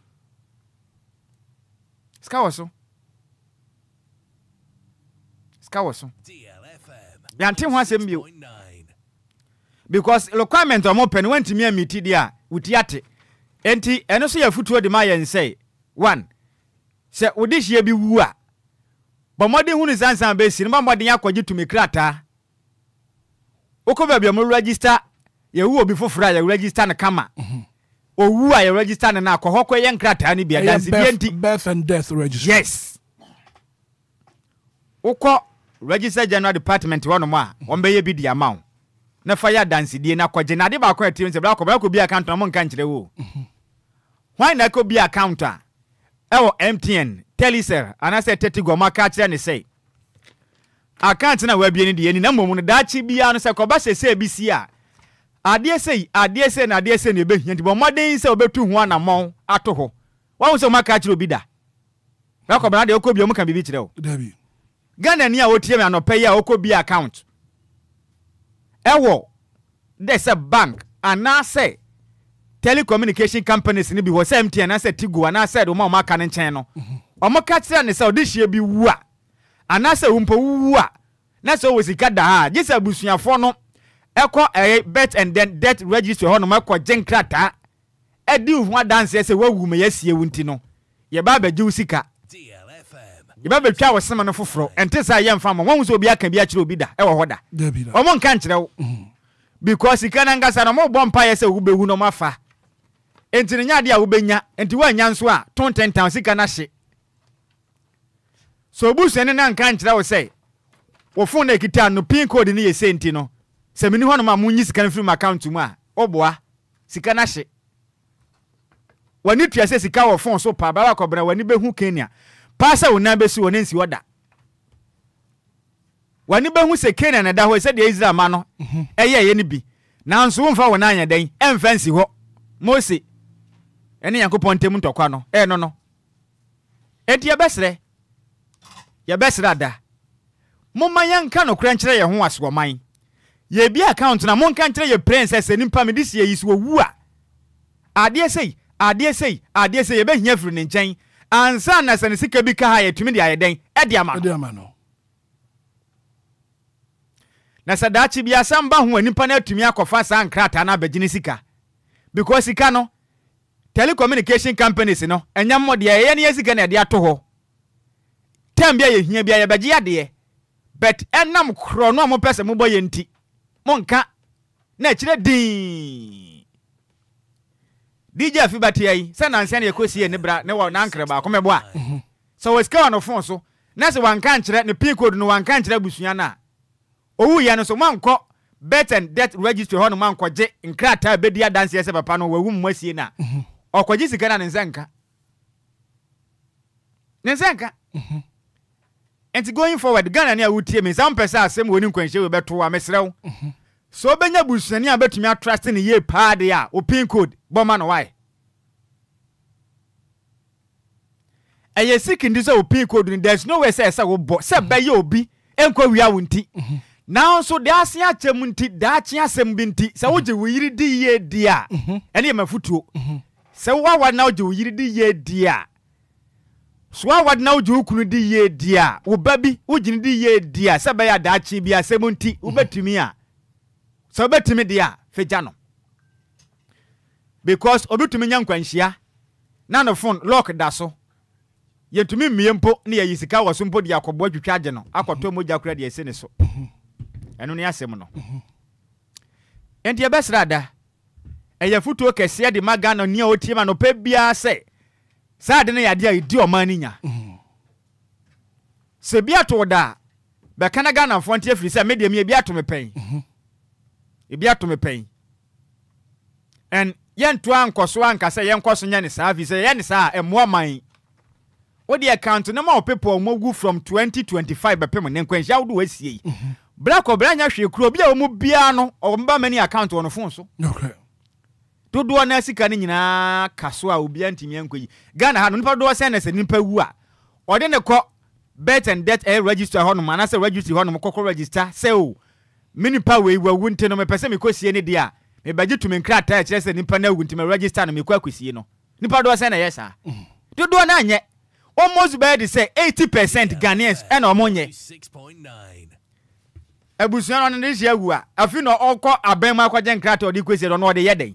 Ska was so. DLFM. Yantin wants him you. Because requirement of open went to me and meet there with yate. Enti, and also your foot to the Maya and say, one, say, would this year be woo? But more than who is answer based in Mamma Diako to me crata. Okoba be a register. You will be for Friday, register na kama. Or who are you register na kohoko yan krata ni bia dance birth and death register. Yes. Oko register general department one more. One be bi di amount. Na fire dance die na kwaje na de ba kwa team se bla ko bi account na mo nka nkire wo. Why na ko bi account a? Ewo MTN, Telecel, and I said 30 go market and say account na wa bie ne de ni na mmom no daachi bia no se ko ba sese bisi a ade sei na ade sei ne be hia nti bo moden se obetu ho anamon ato ho wa wo se maka kire obi da na ko bana de okobi o mu kan bibi kire o dabi Ghana ni a wotie me anopa ya okobi account ewo there's a bank and I say telecommunication companies ni bi ho say MTN na say Tigo and I said o ma maka ne nchen no o mo ka kire ne say odihie bi wu a ana say umpo wu a na so we sika da ha gisa busuafo no eko bet and then debt register ho no mako jenkrata edi hu dance say wawu me yasie wunti no ye ba ba giu sika ye ba betwa wo sema no foforo ente say ye mfa mo won so obi aka bi a kire obi da e wo hoda o mo nka nkire wo because sika na ngasa no mo bompa ye say wo behu no mafa enti ne nya de a wo benya enti wa nya nso a ton 10,000 sika na hye so busu ne na nka nkire wo say wo phone na kita no pin code ni ye senti no se mini hono ma munyi sika na film account mu a oboa sika na hye wani tua se sika wo phone so pa ba ko bra wani behu Kenya pasa wona besi wona nsi woda wani behu se Kenya na da ho se de Israel ma no eye ni bi nanso wo mfa wona anya dan emfa nsi ho Mose ene Yakobon ntem ntokwa no no enti ye besre ada momma yanka no kura nkyere ye ho asoman ye bi account na monka nkyere ye princess nimpa me disi ye so wu a ade sei ye be hia firi ne nkyɛn ansa na sane sika bi ka ha ye tumi de ayeden e de ama no na sadachi bi asamba ho nimpa na atumi akofa sa nkrata na abagine sika because sika no telecommunication companies no enya mmode ye ne sika na de ato ho tem bia ye hia bia ye bagye ade but enam kro no mo pese mo boye nti monka na kire din DJ Afibati ai se na nsia na ekosie ne bra ne wo na nkre ba komebo a so we ska no phone so na se wanka nkire ne pin code no wanka nkire busua na owu ya no so manko bet and debt register ho no manko je nkrata bedi adanse se papa no wawu mmasie na okoji sika na nsenka and going forward Ghana na wutie me some person asem woni nkwanhye we beto wa mesrew so benya busuani abetumi atrust ne ye paade a o pin code boma no why eye sikindi so o pin code there's no way say wo bo say be ye obi enkwa wia wunti now so de ase achem nti da che asem bi nti say wo je wo yiri di ye di a ene mafutuo say wa na wo je wo yiri di ye di a so awad na oju kunu di ye dia wo babi ojini di ye dia se be ya daachi bia semunti wo betumi a so betumi dia feja no because obetumi nya nkwanhia na no phone lock da so yetumi miempo na ye sika wo so mpo dia akọbọ atwitwa age no akọtọ moja kura dia ese ne so eno ne asem no enti e besra da eye futuo kese de magano ne otie ma no pe bia se Sad na yade a di omani nya. Se bia to da be kana Ghana fo ntie firi se media me bia to me pen. E bia to me pen. En yentu ankoso anka se yenkoso nya ne saa fi se ye ne saa emo man. Wo di account no ma people mogu from 2025 be pem ne nkwanhia wo do asie. Bra ko bra nya hwe kuro bia wo mu bia no o mba mani account wo no fon so. Okay. Dodo na sika ni nyina kaso a obi antimi ankoyi Ghana ha no nipa do se na se nipa wu a ode ne ko bet and debt register ho no mana se register ho no kokko register se o minipa we wu nte no me pese me kosie ne dia me baje to me nkrata kire se nipa na wu nte me register no me kwa kosie no nipa do se na yesa dodo na anye almost by the say 80% Ghanaians and omonye 6.9 Ebusuano ne je wu a afi no okọ abenma akwaje nkrata odi kwesi no ode yeden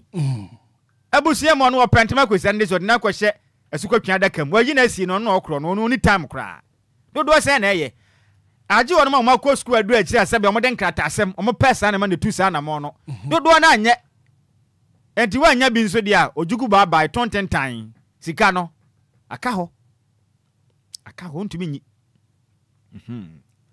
Ebusuye mo no opentema kwesi ande so na kwhye asukotwa adaka mu ayi na si no no okro no ni time kra dodo se na eye aje wono ma ko school adu akiri asebe omode nkrata asem omo pesa na ma ne tu sa na mo no dodo na anye enti wa anya bi nso dia ojugu ba by 10 time sika no aka ho ntumi nyi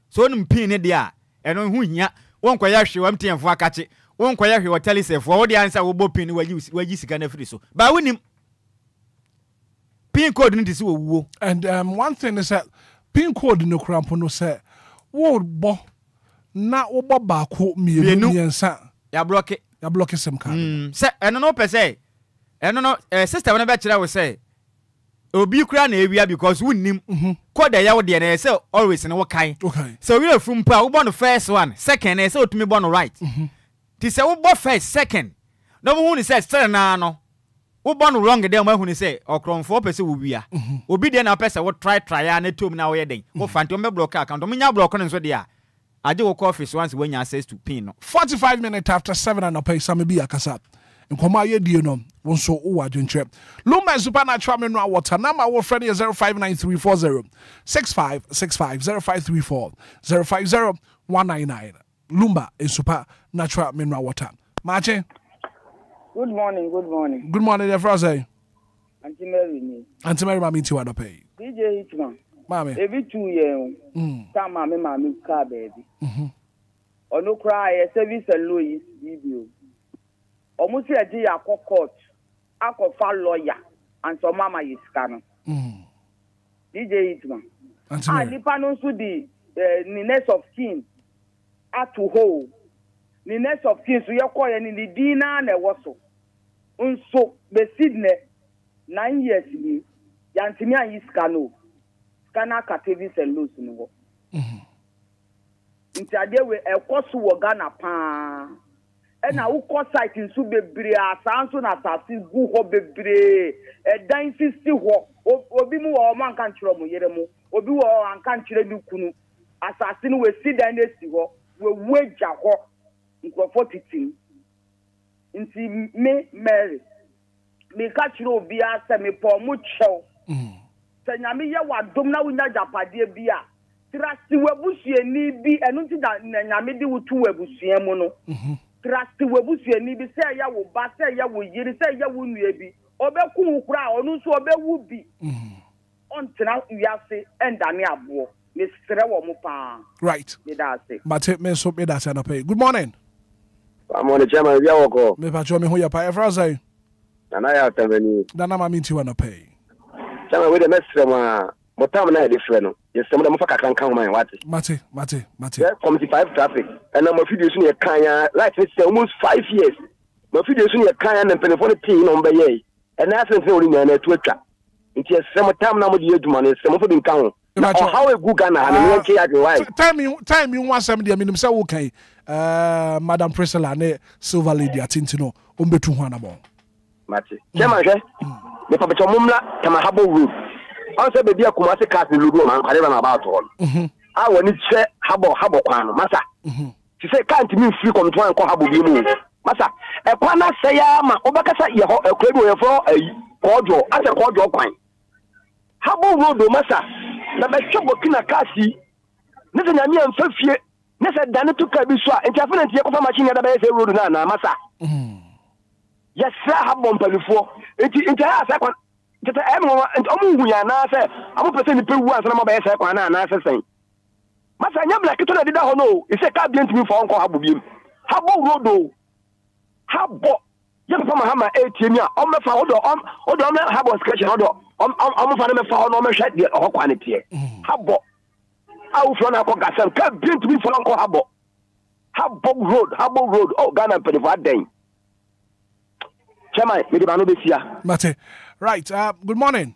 so no mpin ne dia eno hu hia wonkwaya hwe wamtiemfo akache wonkwaya hwe wotalisefo wo dia ansa wo bopin waji sika na firi so ba wonim pin code no disi wo wuo and one thing is that pin code no krampo no say wo bo na wo bo baako mienu yensa ya block sim card se eno no pese eno no sister no be kire we say obi kura na ewia because wunnim code ya wo de na say always na wo kan so we from pa wo born the first one second na say otumi born right ti say wo born first second no mo hu ni say still na no wo born wrong dem mo hu ni say okronfo pese wo bia obi de na pese wo try na tom na wo ye den wo fanti me block account mo nya block no so de a aje wo office once when you access to pin no 45 minutes after 7 and pay some be akasa nkoma ye die no won so wo adwenche Lumba supernatural mineral water number our friend is 059340 6565 0534 050199 Lumba is supernatural mineral water Mache. Good morning. Good morning, Efraze. Auntie Mary. Auntie Mary, mami ti wada pay. DJ Hitman. Mami. Every 2 years, time mami car baby. Ono cry service and Louis video. Almost a day I call court. I call file lawyer and so mama is scanning. DJ Hitman. I depend on the next of kin at to hold. The next of kin so you call any the dinner and a wasso. Unso the Sydney 9 years ni yantimia is cano. Scana catevis and loose in the world. Inti ade we e koso wo Ghana pa e na wo ko site nsu bebre asanso na asasi gu ho bebre e dan sisi ho obi mu wo man kan kire mo yere mu obi wo an kan kire ni kunu asasi no we si dan esi ho we weja ho nkrofo titim inti me Mary me ka kire obi ase me po mu chew se nyame ye wadom na wunya japade bia trasti webusuani bi enu ti da nyame di wutu webusuan mu no trasti webusuani bi se ya wo ba se ya wo yiri se ya wo nua bi obeku ukura onu so obewu bi ontena wiase endane abo me sere wo mu pa right me da say mate me so me da say na pay good morning amone chama bia woko me pa cho me ho ya pa Efraze na ya tamani dana mami ti wa na pay chama we de mesre ma motam na de frɛ no yesem da mo fa kakran kan man wate mate 75 traffic and na mo video so ne kan ya like it's almost 5 years mo video so ne kan ya na penefo pin no mbe ye and na sense ori na na tu atwa nti yesem tam na mo de aduma no yesem fo bin kan ho how a good Ghana and me nke ya de why time you want some de minim say wo kan Madam Priscilla ne Silver Lady atintino o mbetu ho anabo mate chema hwe me pa beto mumla kama habo road also baby akuma se cast ludo man kwale na about all I want it say habo kwano masa ti say can't me free come to an ko habo bi mu masa e kwana say ya ma obakasa ye ho e kwa bi we for kojo ase kojo kwan habo road masa na be chobo kina kasi ne se nyame amfa fie ne se dane to ka bi so a enti afena ntie ko fa machine da be say road na masa yes sir habo mpalifo enti ya sa kwan tete emo omu hunya na se amu pese ni pewu ansa na mo ba yesa kwan na se sen masa nya black to na dida ho no e se ka bient mi for onko habo biem habo rodo habo ye pa ma hama atm a o mefa odo me habo sketch odo o fa na mefa ho no me hwe de ho kwan tie habo awu fro na ko gasam ka bient mi for onko habo road oh Ghana pedifo aden chama me de ba no be sia mate. Right, good morning.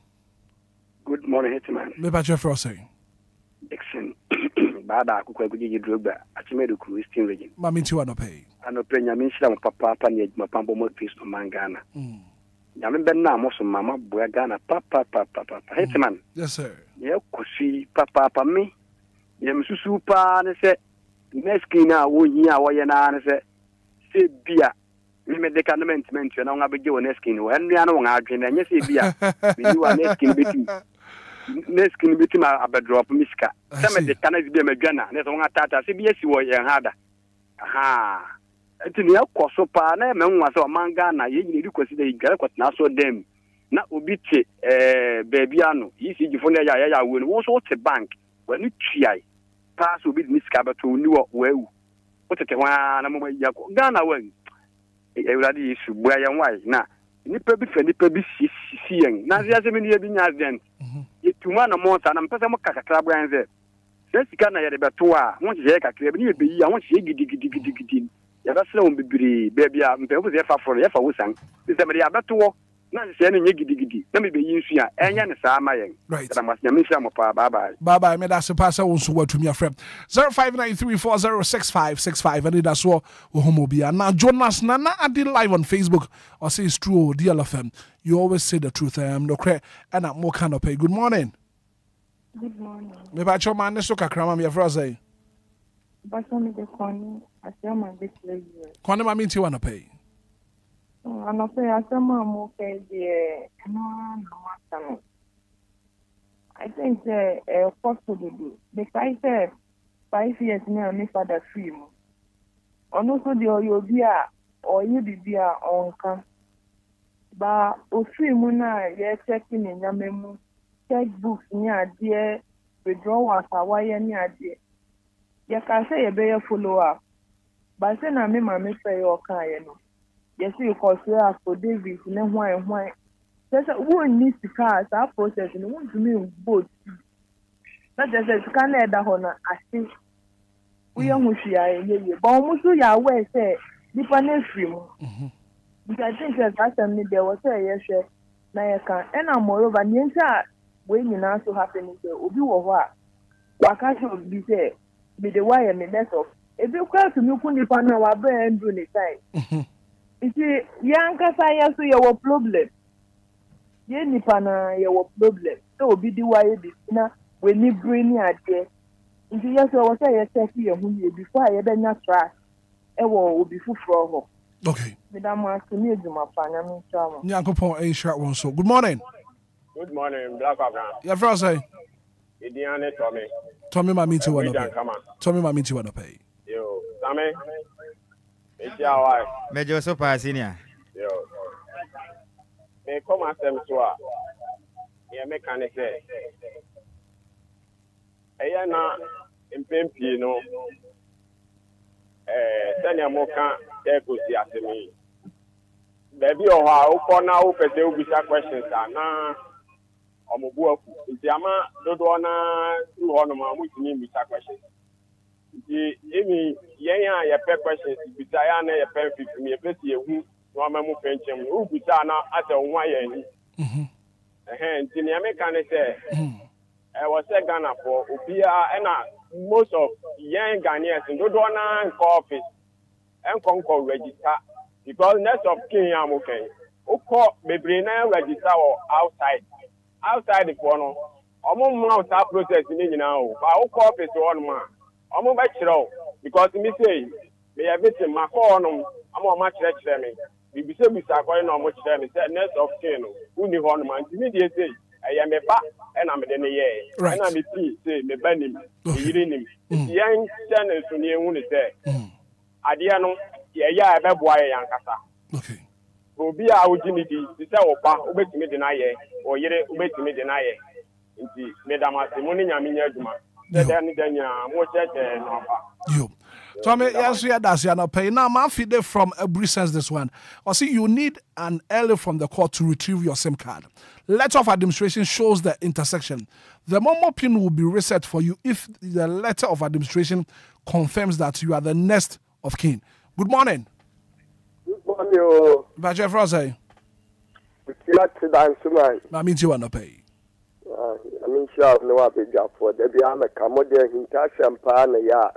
Good morning, Hitman. Me pa Jeffrey say. Dixon. Bada akukwa kujiji droga. Achimedu ku Eastern region. Mami ti wa no pay. Ano prenya minshira mo papa ni mapambo mo Kristo mangana. Nyame benna mo so mama boya Ghana papa. Hitman. Yes sir. Ye kusi papa me. Ye msusu pa ne se neskina wo hia wo ye na ne se bia me de canement na nga beje won skin wo enu ya no nga adwene nya se bia me ni wa skin bitim abedrop miska se me de canament bia madwana ne so nga tata se bia si wo ye hada aha etini akoso pa na me nwa so manga na ye nyiri kwesi de igare kwatna so dem na obi te baby ano yisi gifo na ya wo no so te bank wani tuai pass obi miska beto ni wo wawu o tete wa na mo ya ko Ghana wan everybody is boya why na nipa bi sisi yen na zia se me ni bi nya accident yetuma na monta na mpesa mo kakakra branze sika na yɛde bɛto a wɔn hyɛ kakra bi ne yɛbɛyi a wɔn hyɛ gidigidi yɛbɛsrɛ wɔn bebree baabi a mpanyinfo sɛ yɛfa foro yɛfa wosan sɛ mɛde yɛabɛto na hyɛ no nyɛ gidigidi na mebɛyi nsu a ɛnyɛ ne saa ma yɛn nyame nhyira mo paa bye meda se pa sɛ wo nso woatumi afrɛ 0593406565 Anidaso Wɔhɔ Obia. Now Jonas Nana Adi live on Facebook or say it's true DLFM. You always say the truth. I am no credit and I'm more kind of pay. Good morning. Good morning. Me ba cho man so kakra ma me afra say. Ba so me de koni asema be play. Koni ma me nti wa no pay. Ano pay asema mo ke de no no. I think possible because 5 years now me father free mo. Ono so de Obia or you bibia on kan. Ba o free mo na ye checking in nyamemu. Checkbooks ni adie withdrawals awaye ni adie ya ka say ye be follow up ba say na me ma me pay o kan ye no ye see ko say for David ne hwan say who need to car that process no want to me both na just say sika na eda ho na ase we yan hwia ye ba omo so ya we say nipa na free mo because I think that time there was say ye hwe na ye kan and moreover ni nta when you now so happen is Obi wo a waka show be say be the why me mess up if you call to me kuni pa na wa be ndru ni sai iti yanka sai ya so ye wo problem ye ni pa na ye wo problem so Obi di why be na we ni brain ade iti yes wo say ye check ye hu ye before ye be nya track e wo Obi fufuro ho okay madam asumi eduma pa nya me chama Nyankopon e shira won so. Good morning. Good morning, Black Abraham. Yeah, for say. Idiane Tommy. Tommy Mamiti wanna pay. Tommy Mamiti wanna pay. Yo, Tommy. It's your wife. Major so pa senior. Yo. Me come and say so a. Yeah, me can say. Eya na impempi no. Sanya mo kan e go si asemi. Baby o ha o ko na o pese o bisa questions na omobuaku nti ama dodo na through hono ma mutini bisa questions nti emi yen a ye pe questions bisa ya na ye pe 50 me pese ehu no ama mu penchem o bisa na ata ho aye ni nti ne me kan say was say Ghana for Obia na most of young Ghanaians dodo na office enko register because next of king am okay ukọ bebre na register or outside the corner omo mount that process ni nyina o ba ukọ office one man omo ba kire because me say me everything ma call no omo ma kire me bi se bisa ko na omo kire me say next of king no uni ho no man me dey say aya me ba e na me de ne ye na me ti say me ba nim yiri nim yan channel so ni ehun ni say ade no ya ebe boa ya yankasa okay Obi a ojinidi ti se opa obetimi de na ye oyire obetimi de na ye nti medama se mo ni nyame nya aduma de ni danya mo cheche no pa yo Tommy, yes, we had that pay. Now, man, feed it from every sense this one. Or see, you need an early from the court to retrieve your SIM card. Letter of administration shows the intersection. The Momo pin will be reset for you if the letter of administration confirms that you are the next of kin. Good morning. Good morning. Baje Frose. I mean, you want to pay. I mean, sure, no, I'll be job for the Biama Camode, Hinta Champagne, ya.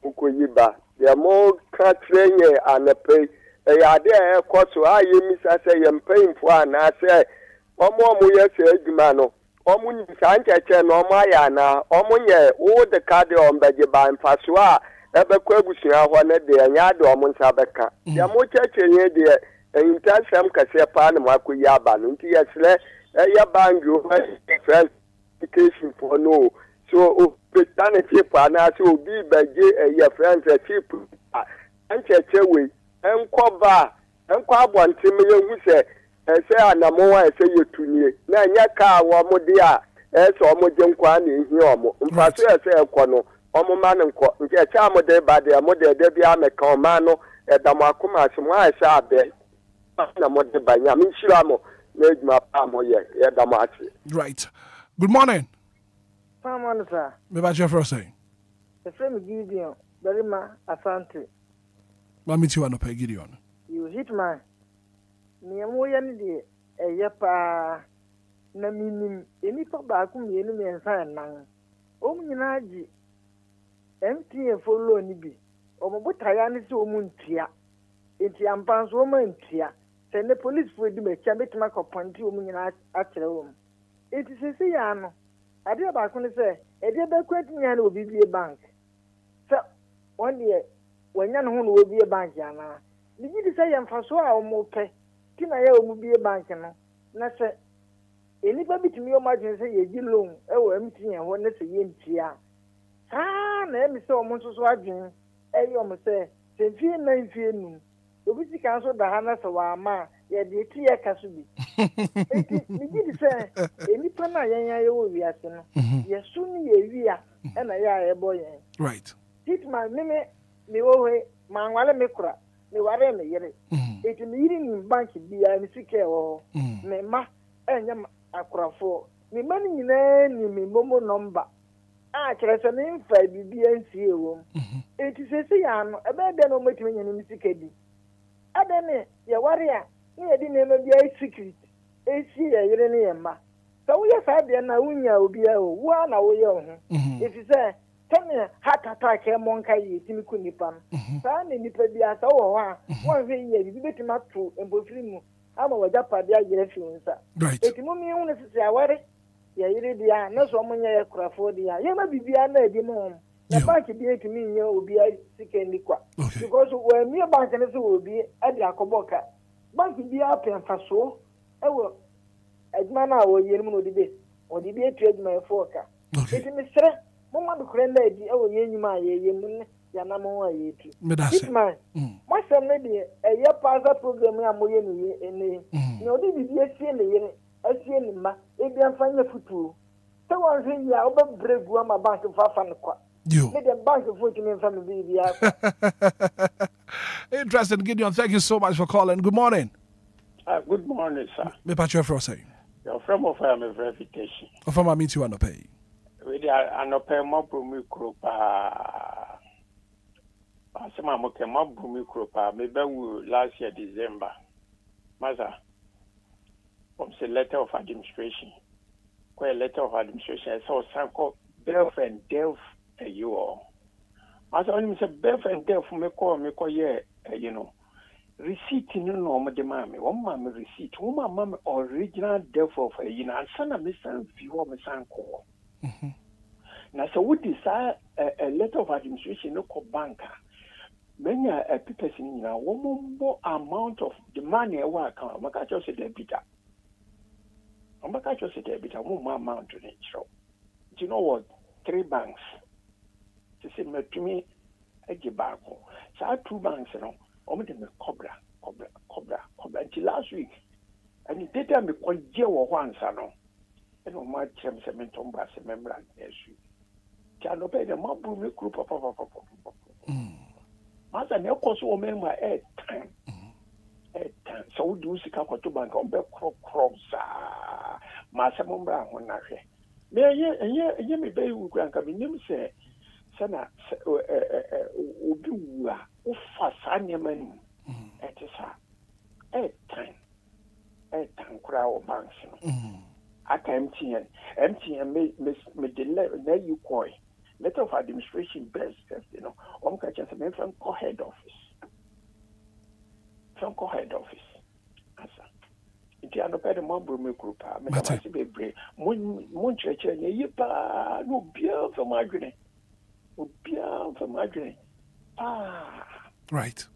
Ukuyiba. The more country and a pay. A idea, of course, I miss as I am paying for, and I say, Omo Muya Mano, Omun Sancha, no Mayana, Omunya, all the card on Bajiba and Fasua, Ebequebusia, one a day, and Yado Munsabeka. The Mucha dear, and in time some Casapan, Makuyaban, Tiasle, a Yabangu, education for no. So, Britannia chip and I will be by your friends a cheap and away and cover and one million who say, and say, and I'm more say you to me. Now, Yaka, one more dear, as almost young one in here, and Pastor say a corner, Omo man and co, and get charm of day by the mother, Debia Mecomano, at the Macuma, some wise are there. I'm not by Yamin Shiramo, made my palm, yeah, the match. Right. Good morning. Sir. Me ba Jeff say. The friend Gideon, Berima Asante. Mammy, you want to pay Gideon? You Hitman. Me and Moyan, a yapa. Na minim enipa baako mienu me nsa nan nyinaaji MTN follow ni bi omobotaya ne se omuntia enti ampanso omantia se ne police fo di mecha betima koponti nyina akyere wom enti sese ya no ade baako ne se ede be kwati nya na obibie bank se wonde wanya no ho no obibie bank ya na bigi di se yemfaso a omope tina ya omubie bank no na se enipa bitumi o margin say ye gi loan e wo MTN ho na say ye ntia na emi say o mo so adwen e yo mo say se fie na fie nu obi ti kan so da ha na so wa ma ye de ti ye ka so bi enti mi gi say enipa na yan ye wo wi ase no ye su ni ye wi a e na ya ye boy yen right Hitman me wo he man wale me kura me ware me yere enti mi yiri ni bank bia mi sike wo me ma enya akrafo me mani nyina ni me momo number kyerese me mfa bibia nsie wo enti sese ya no ebe de no matimi nyane mi sikadi ade ne ye ware a ne ye di ne ma bia secret esi ye yere ne ye ma so wo ye fa de na wunya obia o wo na wo ye ho enti se tene heart attack e monka yi timi ku nipa sa ne nipa bia sa wo ho a wo hwe ye bi betima to embofiri mu ama wajapade agere fi nsa eti mo mi hu ne sisi aware ya yire dia na so mo nya ya kurafo dia ye ma bibia na edi mo na bank bi etimi nya obi sike ni kwa because when me bank ne so obi adi akoboka bank bi apemfa so ewo aduma na wo yere mu no di be odi bi etu aduma e foka eti mi sere mo ma do krenda edi ewo ye nyuma ye mu ne ya na mo wa ye tu Hitman mo sem ne de eye pasa program ya mo ye ni ene ni odi bi esie ne yere esie ni ma e bi afanya futu so won hwe ya oba bregu ama bank fa ne kwa me de bank futu me fa me bi ya Interesting, Gideon. Thank you so much for calling. Good morning. Good morning, sir. Me patch for say. Your friend of my verification. Of my meet you on the pay. We are an open mob micropa. Asema moke mob micropa. Maybe last year December. Maza. From the letter of administration. Quite a letter of administration. I saw some called Belf and Delf you all. Maza only say Belf and Delf me call yeah, you know. Receipt no mo de mame one mame receipt one mame original death of you know sana me san view me san call na so we decide a letter of administration no ko banker many a papers ni na one more amount of the money e wa account maka just say debit one more amount to it show you know what 3 banks to say me to me e give back so 2 banks no de me cobra until last week and it did me call je wo hwansa no and o ma chem se me tomba se memra next week can obey the mob me group maza ne koso o member time so do sika kwato bank on be crop sa ma se memra ho na hwe me ye me be wu kran ka me nim se sana obi wu a o fa sa nyemani etisa time kura o banks no aka MTN me delay na you coin letter of administration best you know catch us me from head office asa iti anope de mambo me group me ka ma be bre mon cheche ne yipa no bia from adwene right.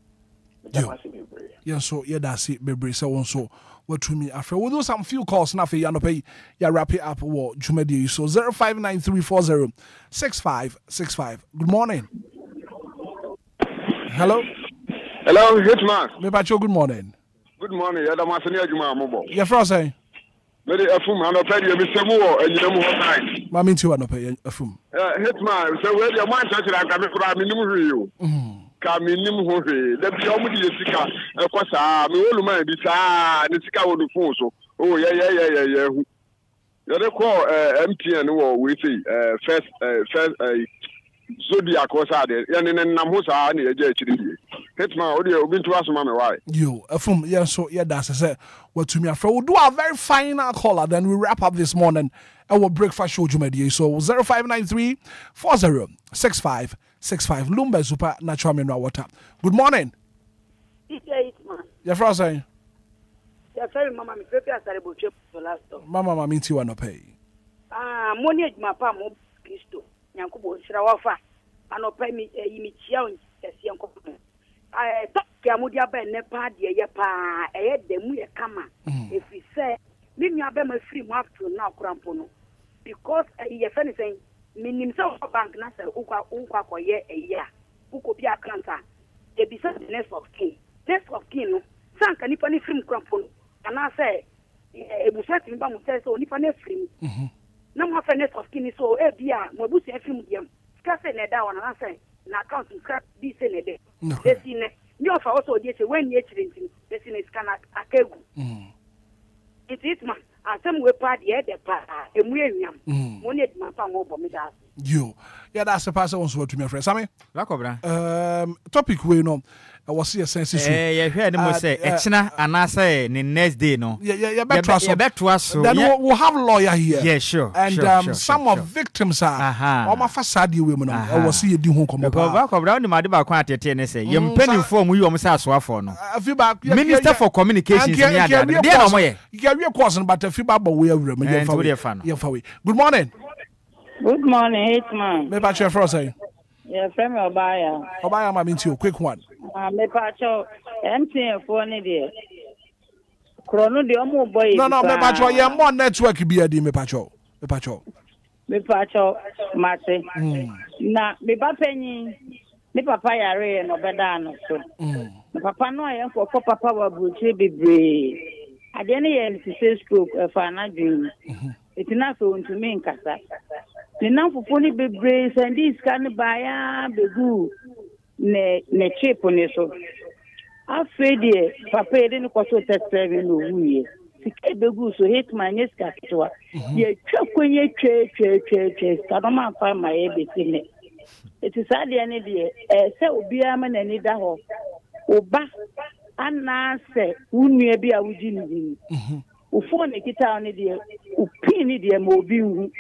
Yeah, so yeah, that's it, baby. So so what to me after we'll do some few calls now for you and pay ya wrap it up what Jumedi. So 0593406565. Good morning. Hello, Hitman. Me pacho, good morning. Good morning. Yeah, the Masania Juma Mobo. Yeah, Frosty. Maybe a fum and a petty of Mr. Moore and you know time. Mammy too, and pay a fum. Hitman, so where your mind touch like I'm coming to you. Kaminim ho hwe da bia omo de sika ekosa me wolu man bi saa ne sika wo do phone so oh yeah hu you dey call MTN wo we say first Zodiac was out there, and then Namusa and the JHD. Hitman, Obi to ask Mamma why. You, from yeah, so yeah, that's I what to me. We'll do our very final caller, then we wrap up this morning. Our breakfast show, Jumedia. So 0593 406565. Lumba Super Natural Mineral Water. Good morning. You're frozen. You're very Mama, me prepare a buche for last time. Mama, Mamma, you want to pay. Money, my palm, Christo, Yankubo, Shirawafa, and pay me a imitation as young company. I thought Yamudia by Nepa, dear Yapa, I had them we come. If we say, leave me a better free mark to now, Crampono. Because if anything, meaning so bank Nasa, Uka, for a year, Ukopia Canta, they be such next of king. Next of king, Sank and Nipani film Crampono. And I say, a buset in Bamu says, oh, Nipani film. No more fairness of king, so Ebia, Mobusi film, Scassing a down, and I say, na account scrap this in a day. This in you offer also this when you're this in a scan a kegu. It is man, and some way party at the part, and we am. One yet my palm over me. You, yeah, that's the person wants to me, friend. Sammy, topic we know. I was here since yeah, heard them say, Echna, and I say, the next day, no. Yeah, bet to us. Then we'll have a lawyer here. Yeah, sure. And some of victims are, all my facade women. I will see you do home come back around the Madiba quantity and say, you penny form you almost ask for no. Minister for Communications. You can be a question, but a few babble we are Good morning. Good morning, Hitman. Maybe I frozen. Yeah, from Obia. Obia, I'm into a quick one. Me pacho empty for ni there. Chrono the omo boy. No, me pacho. Yeah, more network be a me pacho. Me pacho. Me pacho mate. Na me bapenyi. Me papa yare no beda no so. Me papa no ayen for papa wa buchi bebre. Ade ne ye nti stroke fa na dream. Itina so ntu me nkasa. Ni na fufuni bebre sandi scan baya begu. Ne chip on so afraid papa didn't cause so testing no we begu so Hitman yes katwa ye twakwenye twe kadoma fa ma e betine it is sad any dey say Obia ma nani da ho oba ana se unue bi a wuji ni ufo ne kita ne dey upin ne dey ma obi hu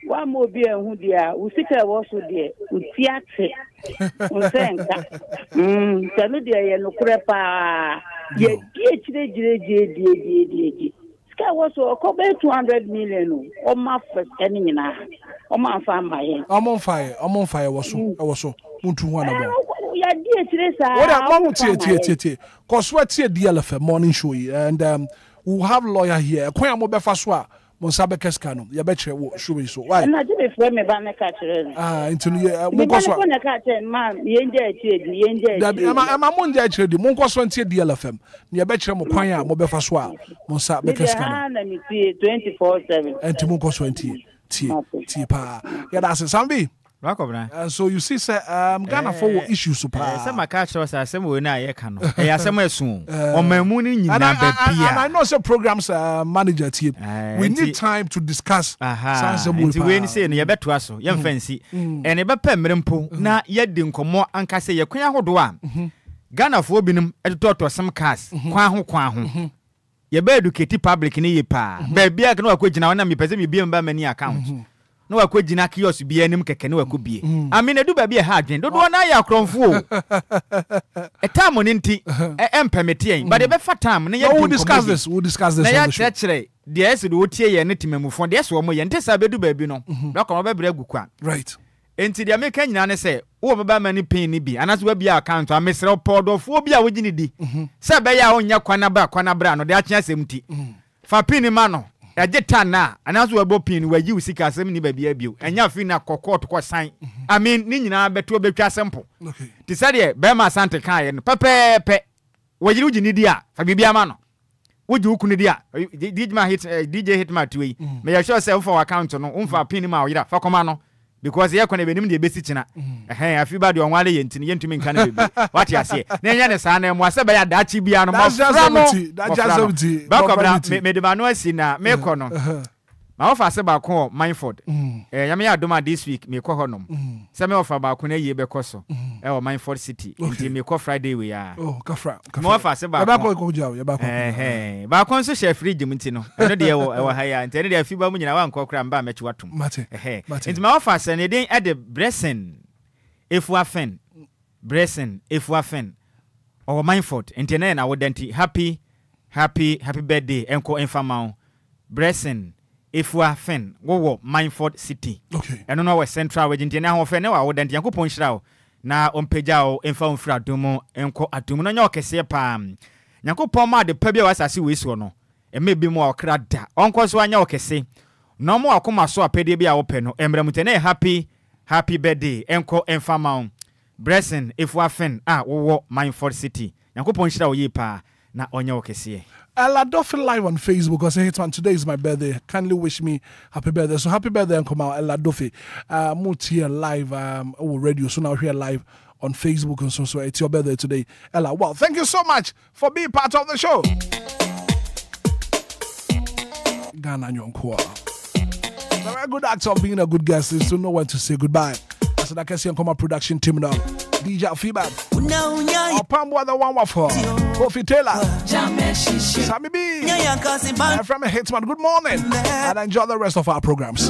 wa mo bi ehun dia usika wo so dia utiate unsenka tanu dia ye no krepa ye die sika wo so ko be 200 million o ma fa eni nyina o ma fa amaye o mo fa wo so muntu hu na bo ya die chire sa what am mo tie cause what tie DLFM morning show and we'll have lawyer here kwan mo be fa so a Monsabe Keskano, ya betche wo show so. Why? Na jibe frame me ba na ka kire. Into mo koso. Mo na ka kire man, ye nje achire. Da ama mo nje achire di, mo koso ntie DLFM. Ya betche mo kwan a mo be fa so a Monsabe Keskano. Na mi tie 24/7. Enti mo koso ntie. Tie pa. Ya da se sambi. So you see, sir, Ghana for issues super. Some catch us as some way now, you can. I some soon. On my morning, and I know some programs manager team. We need time to discuss. When say you bet to us, young fancy, and a bepempo. Now, yet didn't come more and can say your queen hold one. Ghana for binum at to some cars. Quahu. You better educate public in a pa. Baby, I can know a question now, and I'm present you be by many accounts. No akwagina kiosk bi anim keke no akobie amene du ba bi ha adwen dodo na ya kronfo e time no nti empemete yen but e be fa time na ya we'll discuss this na ya chere de ese do tie ye ne timamufo de ese wo mo ye nte sa bedu ba bi no na ko be bre gukwa right enti de ameka nyina ne se wo be ba mani pin ni bi anaso ba bi account amesre podofo bi a wogini di se be ya onya kwana bra no de a kya semti fa pin ma no Ajeta anazo webo pin waji usika asem ni babia bio enya fi na kokot ko san I mean ni nyina beto betwa simple okay ti sade be ma sante kan ye no pepepe waji uji ni dia fa bibia ma no uji uku ni dia DJ Hitman tuwe me ya sure say for account no umfa pin ma oyira fa koma no because ye kwana benim de besi china afi ba de onwale ye ntini ye ntumi nka na bebi what you say na nya ne sa na mo aseba ya dachi bia no mo fra no that's bakobra me de ba no asi na me ko no ma offer se ba ko Mindford yame ya adoma this week me ko honom se me offer ba ko na ye be ko so o Mindford City nti me ko Friday we ya kafra ma offer se ba ko jaw ya ba ko ba ko so share fridge mu nti no eno de e wo ha ya nti eno de afiba mu nyina wa nko kra mba mechi watom nti ma offer se ne den e de blessing if we afen blessing if we afen o Mindford nti na wo denti happy birthday enko enfama blessing if we are fan wo Mindford City okay eno no we central wagenti na ho fe ne wa wo denti yankopon hira na ompeja o emfa onfira domo enko adomo no nya okese pa yankopon ma de pa bia wasase we so no emebi mu okra da onko so anya okese no mo akoma so apede bia wo pe no emramute na happy birthday enko enfama blessing if we are fan wo Mindford City yankopon hira wo yi pa na onya okese Eladofe live on Facebook because Hitman, today is my birthday. Kindly wish me happy birthday. So happy birthday and come out Eladofe. Moot here live radio. So now here live on Facebook and so it's your birthday today. Ella, well, thank you so much for being part of the show. Ghanaian Enquires. A very good act of being a good guest is to know when to say goodbye. So that can see and come out production team now. DJ Feedback. Pambo the one for Kofi Taylor. Sammy B. From Hitman. Good morning. And enjoy the rest of our programs.